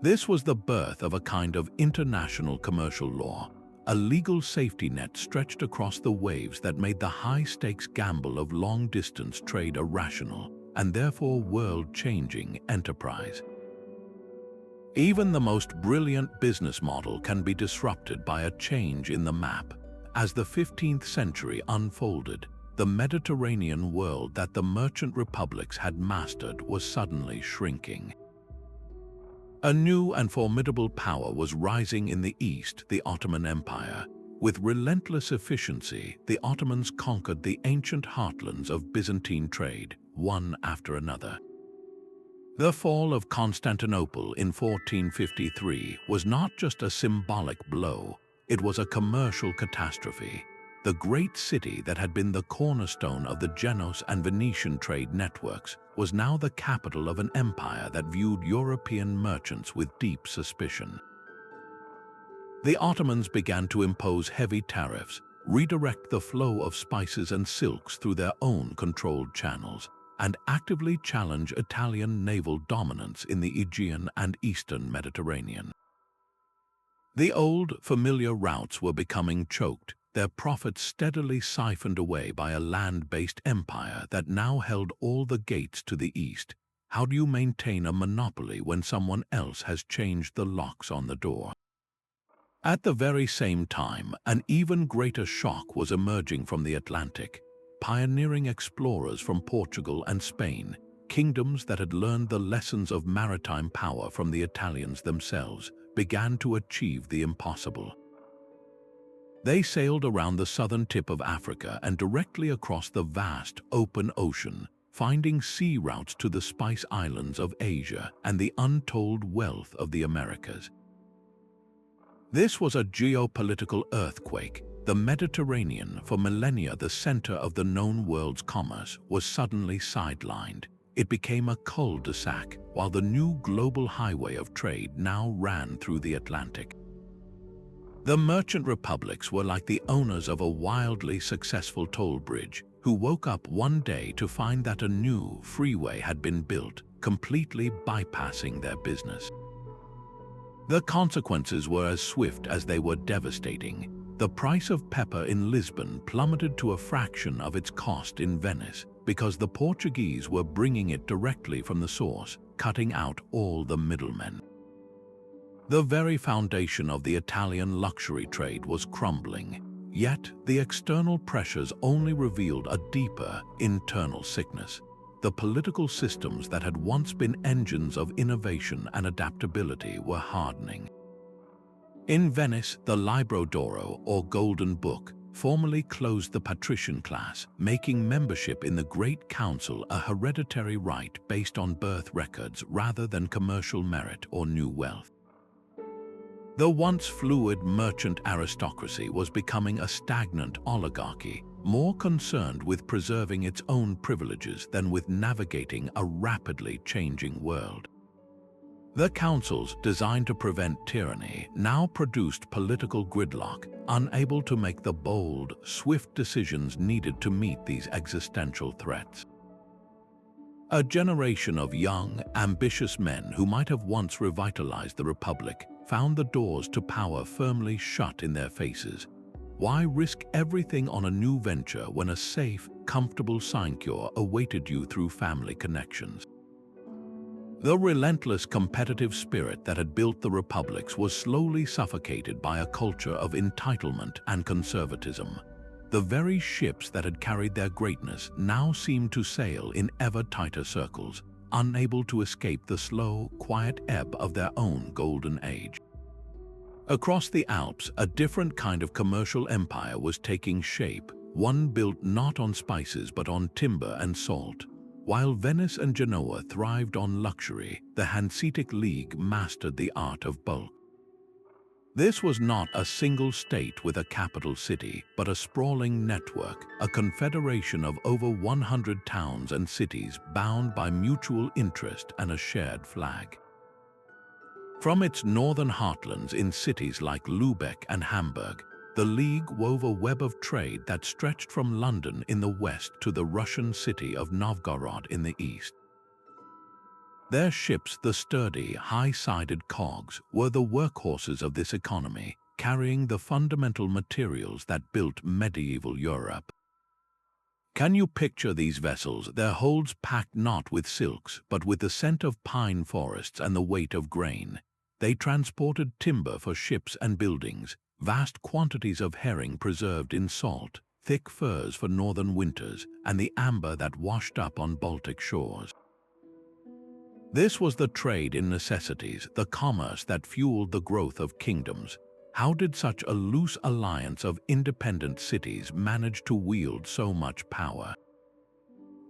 This was the birth of a kind of international commercial law, a legal safety net stretched across the waves that made the high-stakes gamble of long-distance trade a rational, and therefore world-changing enterprise. Even the most brilliant business model can be disrupted by a change in the map. As the 15th century unfolded, the Mediterranean world that the merchant republics had mastered was suddenly shrinking. A new and formidable power was rising in the east, the Ottoman Empire. With relentless efficiency, the Ottomans conquered the ancient heartlands of Byzantine trade, one after another. The fall of Constantinople in 1453 was not just a symbolic blow, it was a commercial catastrophe. The great city that had been the cornerstone of the Genoese and Venetian trade networks was now the capital of an empire that viewed European merchants with deep suspicion. The Ottomans began to impose heavy tariffs, redirect the flow of spices and silks through their own controlled channels, and actively challenge Italian naval dominance in the Aegean and Eastern Mediterranean. The old, familiar routes were becoming choked, their profits steadily siphoned away by a land-based empire that now held all the gates to the east. How do you maintain a monopoly when someone else has changed the locks on the door? At the very same time, an even greater shock was emerging from the Atlantic. Pioneering explorers from Portugal and Spain, kingdoms that had learned the lessons of maritime power from the Italians themselves, began to achieve the impossible. They sailed around the southern tip of Africa and directly across the vast, open ocean, finding sea routes to the spice islands of Asia and the untold wealth of the Americas. This was a geopolitical earthquake. The Mediterranean, for millennia the center of the known world's commerce, was suddenly sidelined. It became a cul-de-sac, while the new global highway of trade now ran through the Atlantic. The merchant republics were like the owners of a wildly successful toll bridge, who woke up one day to find that a new freeway had been built, completely bypassing their business. The consequences were as swift as they were devastating. The price of pepper in Lisbon plummeted to a fraction of its cost in Venice, because the Portuguese were bringing it directly from the source, cutting out all the middlemen. The very foundation of the Italian luxury trade was crumbling, yet the external pressures only revealed a deeper internal sickness. The political systems that had once been engines of innovation and adaptability were hardening. In Venice, the Libro d'Oro, or Golden Book, formally closed the patrician class, making membership in the Great Council a hereditary right based on birth records rather than commercial merit or new wealth. The once fluid merchant aristocracy was becoming a stagnant oligarchy, more concerned with preserving its own privileges than with navigating a rapidly changing world. The councils, designed to prevent tyranny, now produced political gridlock, unable to make the bold, swift decisions needed to meet these existential threats. A generation of young, ambitious men who might have once revitalized the Republic found the doors to power firmly shut in their faces. Why risk everything on a new venture when a safe, comfortable sinecure awaited you through family connections? The relentless competitive spirit that had built the republics was slowly suffocated by a culture of entitlement and conservatism. The very ships that had carried their greatness now seemed to sail in ever tighter circles, unable to escape the slow, quiet ebb of their own golden age. Across the Alps, a different kind of commercial empire was taking shape, one built not on spices but on timber and salt. While Venice and Genoa thrived on luxury, the Hanseatic League mastered the art of bulk. This was not a single state with a capital city, but a sprawling network, a confederation of over 100 towns and cities bound by mutual interest and a shared flag. From its northern heartlands in cities like Lübeck and Hamburg, the League wove a web of trade that stretched from London in the west to the Russian city of Novgorod in the east. Their ships, the sturdy, high-sided cogs, were the workhorses of this economy, carrying the fundamental materials that built medieval Europe. Can you picture these vessels, their holds packed not with silks, but with the scent of pine forests and the weight of grain? They transported timber for ships and buildings, vast quantities of herring preserved in salt, thick furs for northern winters, and the amber that washed up on Baltic shores. This was the trade in necessities, the commerce that fueled the growth of kingdoms. How did such a loose alliance of independent cities manage to wield so much power?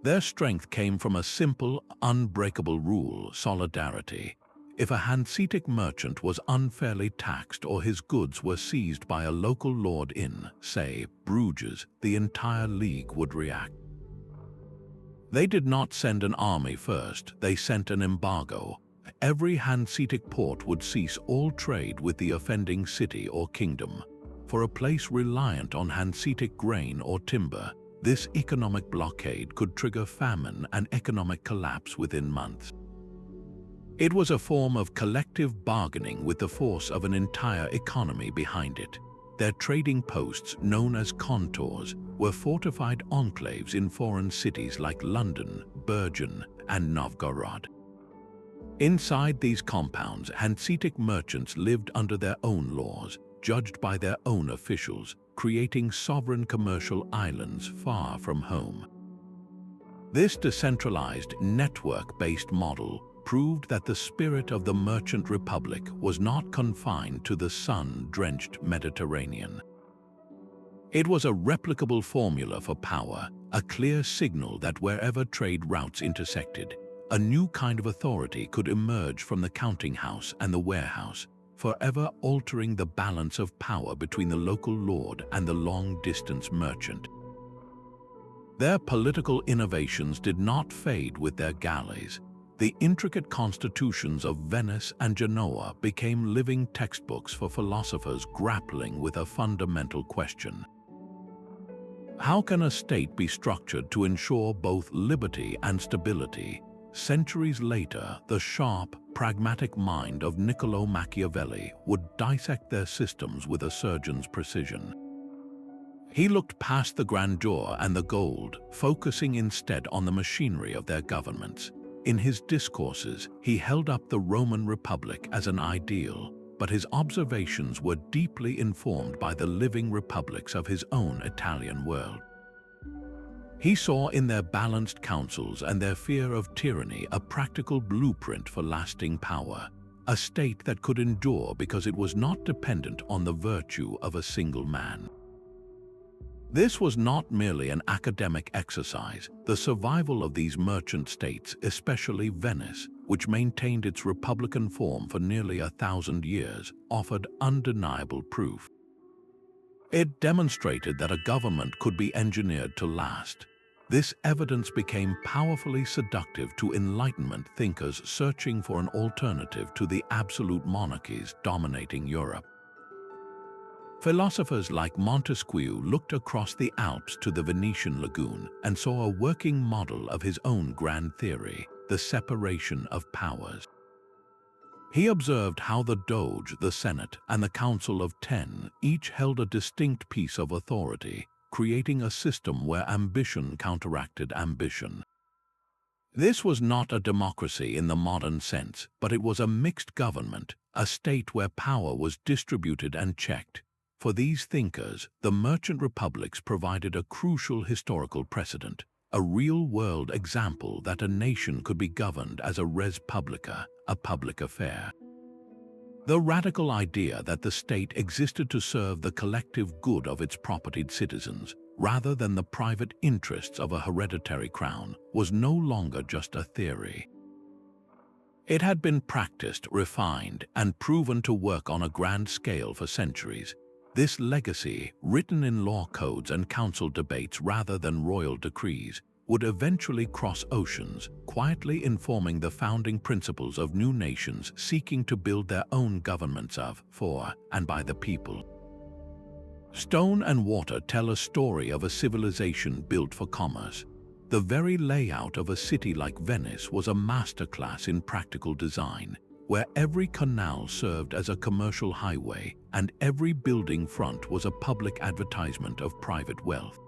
Their strength came from a simple, unbreakable rule: solidarity. If a Hanseatic merchant was unfairly taxed or his goods were seized by a local lord in, say, Bruges, the entire league would react. They did not send an army first, they sent an embargo. Every Hanseatic port would cease all trade with the offending city or kingdom. For a place reliant on Hanseatic grain or timber, this economic blockade could trigger famine and economic collapse within months. It was a form of collective bargaining with the force of an entire economy behind it. Their trading posts, known as contours, were fortified enclaves in foreign cities like London, Bergen, and Novgorod. Inside these compounds, Hanseatic merchants lived under their own laws, judged by their own officials, creating sovereign commercial islands far from home. This decentralized, network-based model proved that the spirit of the merchant republic was not confined to the sun-drenched Mediterranean. It was a replicable formula for power, a clear signal that wherever trade routes intersected, a new kind of authority could emerge from the counting house and the warehouse, forever altering the balance of power between the local lord and the long-distance merchant. Their political innovations did not fade with their galleys. The intricate constitutions of Venice and Genoa became living textbooks for philosophers grappling with a fundamental question. How can a state be structured to ensure both liberty and stability? Centuries later, the sharp, pragmatic mind of Niccolò Machiavelli would dissect their systems with a surgeon's precision. He looked past the grandeur and the gold, focusing instead on the machinery of their governments. In his discourses, he held up the Roman Republic as an ideal, but his observations were deeply informed by the living republics of his own Italian world. He saw in their balanced councils and their fear of tyranny a practical blueprint for lasting power, a state that could endure because it was not dependent on the virtue of a single man. This was not merely an academic exercise. The survival of these merchant states, especially Venice, which maintained its republican form for nearly 1,000 years, offered undeniable proof. It demonstrated that a government could be engineered to last. This evidence became powerfully seductive to Enlightenment thinkers searching for an alternative to the absolute monarchies dominating Europe. Philosophers like Montesquieu looked across the Alps to the Venetian lagoon and saw a working model of his own grand theory, the separation of powers. He observed how the Doge, the Senate, and the Council of Ten each held a distinct piece of authority, creating a system where ambition counteracted ambition. This was not a democracy in the modern sense, but it was a mixed government, a state where power was distributed and checked. For these thinkers, the merchant republics provided a crucial historical precedent, a real-world example that a nation could be governed as a res publica, a public affair. The radical idea that the state existed to serve the collective good of its propertied citizens, rather than the private interests of a hereditary crown, was no longer just a theory. It had been practiced, refined, and proven to work on a grand scale for centuries. This legacy, written in law codes and council debates rather than royal decrees, would eventually cross oceans, quietly informing the founding principles of new nations seeking to build their own governments of, for, and by the people. Stone and water tell a story of a civilization built for commerce. The very layout of a city like Venice was a masterclass in practical design, where every canal served as a commercial highway and every building front was a public advertisement of private wealth.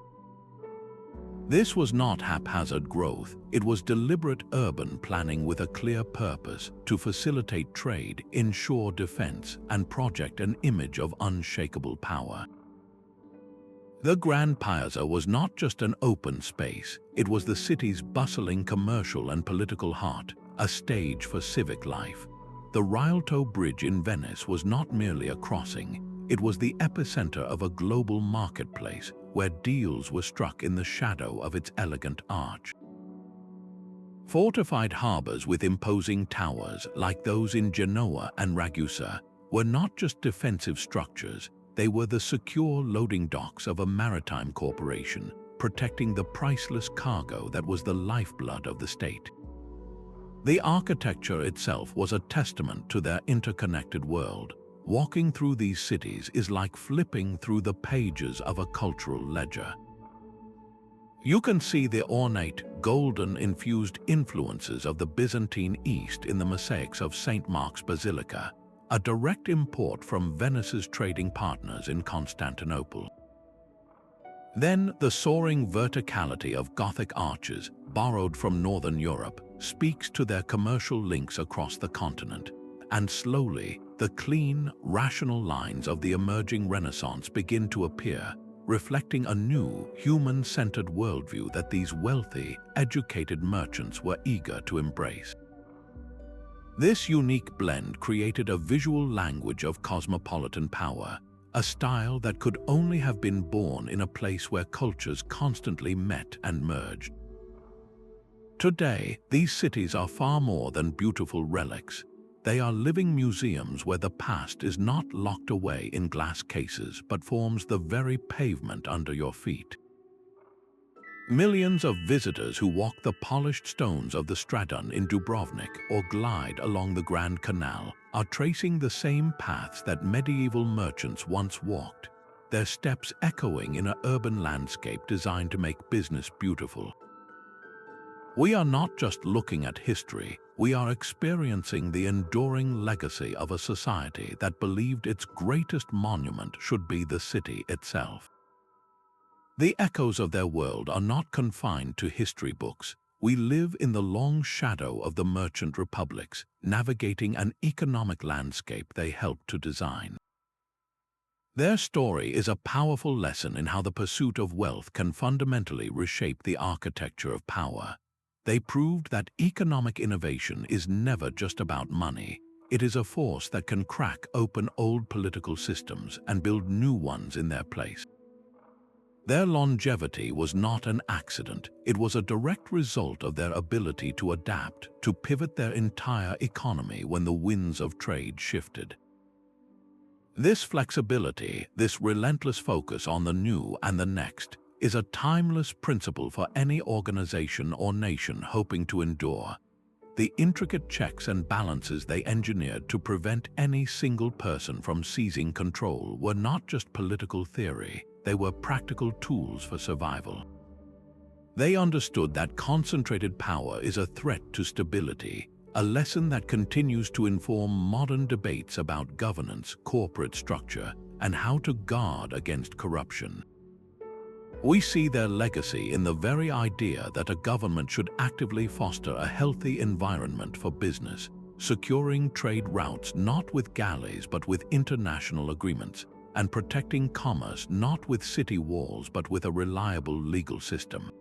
This was not haphazard growth, it was deliberate urban planning with a clear purpose to facilitate trade, ensure defense, and project an image of unshakable power. The Grand Piazza was not just an open space, it was the city's bustling commercial and political heart, a stage for civic life. The Rialto Bridge in Venice was not merely a crossing, it was the epicenter of a global marketplace where deals were struck in the shadow of its elegant arch. Fortified harbors with imposing towers like those in Genoa and Ragusa were not just defensive structures, they were the secure loading docks of a maritime corporation, protecting the priceless cargo that was the lifeblood of the state. The architecture itself was a testament to their interconnected world. Walking through these cities is like flipping through the pages of a cultural ledger. You can see the ornate, golden-infused influences of the Byzantine East in the mosaics of St. Mark's Basilica, a direct import from Venice's trading partners in Constantinople. Then the soaring verticality of Gothic arches, borrowed from Northern Europe, speaks to their commercial links across the continent, and slowly, the clean, rational lines of the emerging Renaissance begin to appear, reflecting a new, human-centered worldview that these wealthy, educated merchants were eager to embrace. This unique blend created a visual language of cosmopolitan power, a style that could only have been born in a place where cultures constantly met and merged. Today, these cities are far more than beautiful relics. They are living museums where the past is not locked away in glass cases but forms the very pavement under your feet. Millions of visitors who walk the polished stones of the Stradon in Dubrovnik or glide along the Grand Canal are tracing the same paths that medieval merchants once walked, their steps echoing in an urban landscape designed to make business beautiful. We are not just looking at history, we are experiencing the enduring legacy of a society that believed its greatest monument should be the city itself. The echoes of their world are not confined to history books. We live in the long shadow of the merchant republics, navigating an economic landscape they helped to design. Their story is a powerful lesson in how the pursuit of wealth can fundamentally reshape the architecture of power. They proved that economic innovation is never just about money. It is a force that can crack open old political systems and build new ones in their place. Their longevity was not an accident. It was a direct result of their ability to adapt, to pivot their entire economy when the winds of trade shifted. This flexibility, this relentless focus on the new and the next, is a timeless principle for any organization or nation hoping to endure. The intricate checks and balances they engineered to prevent any single person from seizing control were not just political theory, they were practical tools for survival. They understood that concentrated power is a threat to stability, a lesson that continues to inform modern debates about governance, corporate structure, and how to guard against corruption. We see their legacy in the very idea that a government should actively foster a healthy environment for business, securing trade routes not with galleys but with international agreements, and protecting commerce not with city walls but with a reliable legal system.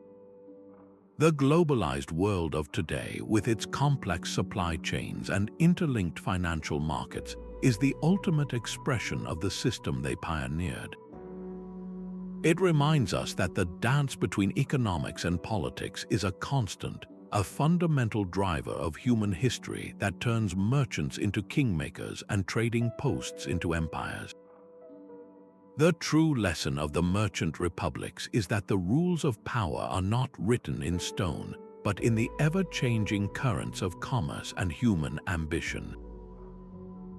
The globalized world of today, with its complex supply chains and interlinked financial markets, is the ultimate expression of the system they pioneered. It reminds us that the dance between economics and politics is a constant, a fundamental driver of human history that turns merchants into kingmakers and trading posts into empires. The true lesson of the merchant republics is that the rules of power are not written in stone, but in the ever-changing currents of commerce and human ambition.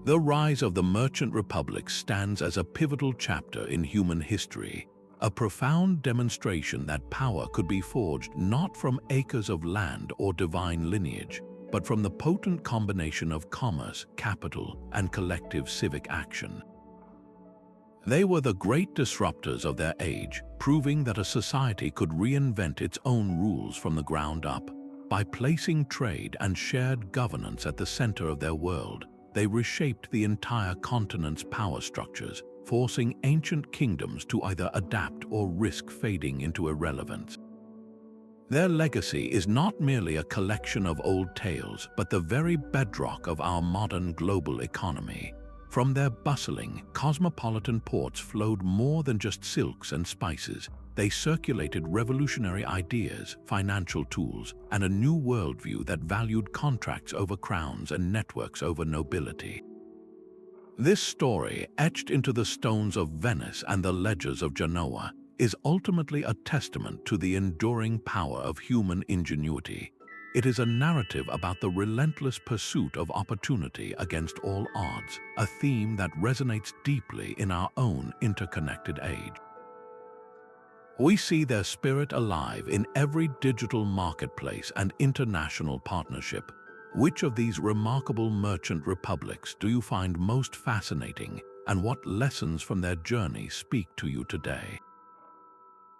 The rise of the merchant republic stands as a pivotal chapter in human history, a profound demonstration that power could be forged not from acres of land or divine lineage, but from the potent combination of commerce, capital, and collective civic action. They were the great disruptors of their age, proving that a society could reinvent its own rules from the ground up. By placing trade and shared governance at the center of their world, they reshaped the entire continent's power structures, forcing ancient kingdoms to either adapt or risk fading into irrelevance. Their legacy is not merely a collection of old tales, but the very bedrock of our modern global economy. From their bustling, cosmopolitan ports flowed more than just silks and spices. They circulated revolutionary ideas, financial tools, and a new worldview that valued contracts over crowns and networks over nobility. This story, etched into the stones of Venice and the ledgers of Genoa, is ultimately a testament to the enduring power of human ingenuity. It is a narrative about the relentless pursuit of opportunity against all odds, a theme that resonates deeply in our own interconnected age. We see their spirit alive in every digital marketplace and international partnership. Which of these remarkable merchant republics do you find most fascinating, and what lessons from their journey speak to you today?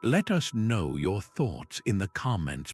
Let us know your thoughts in the comments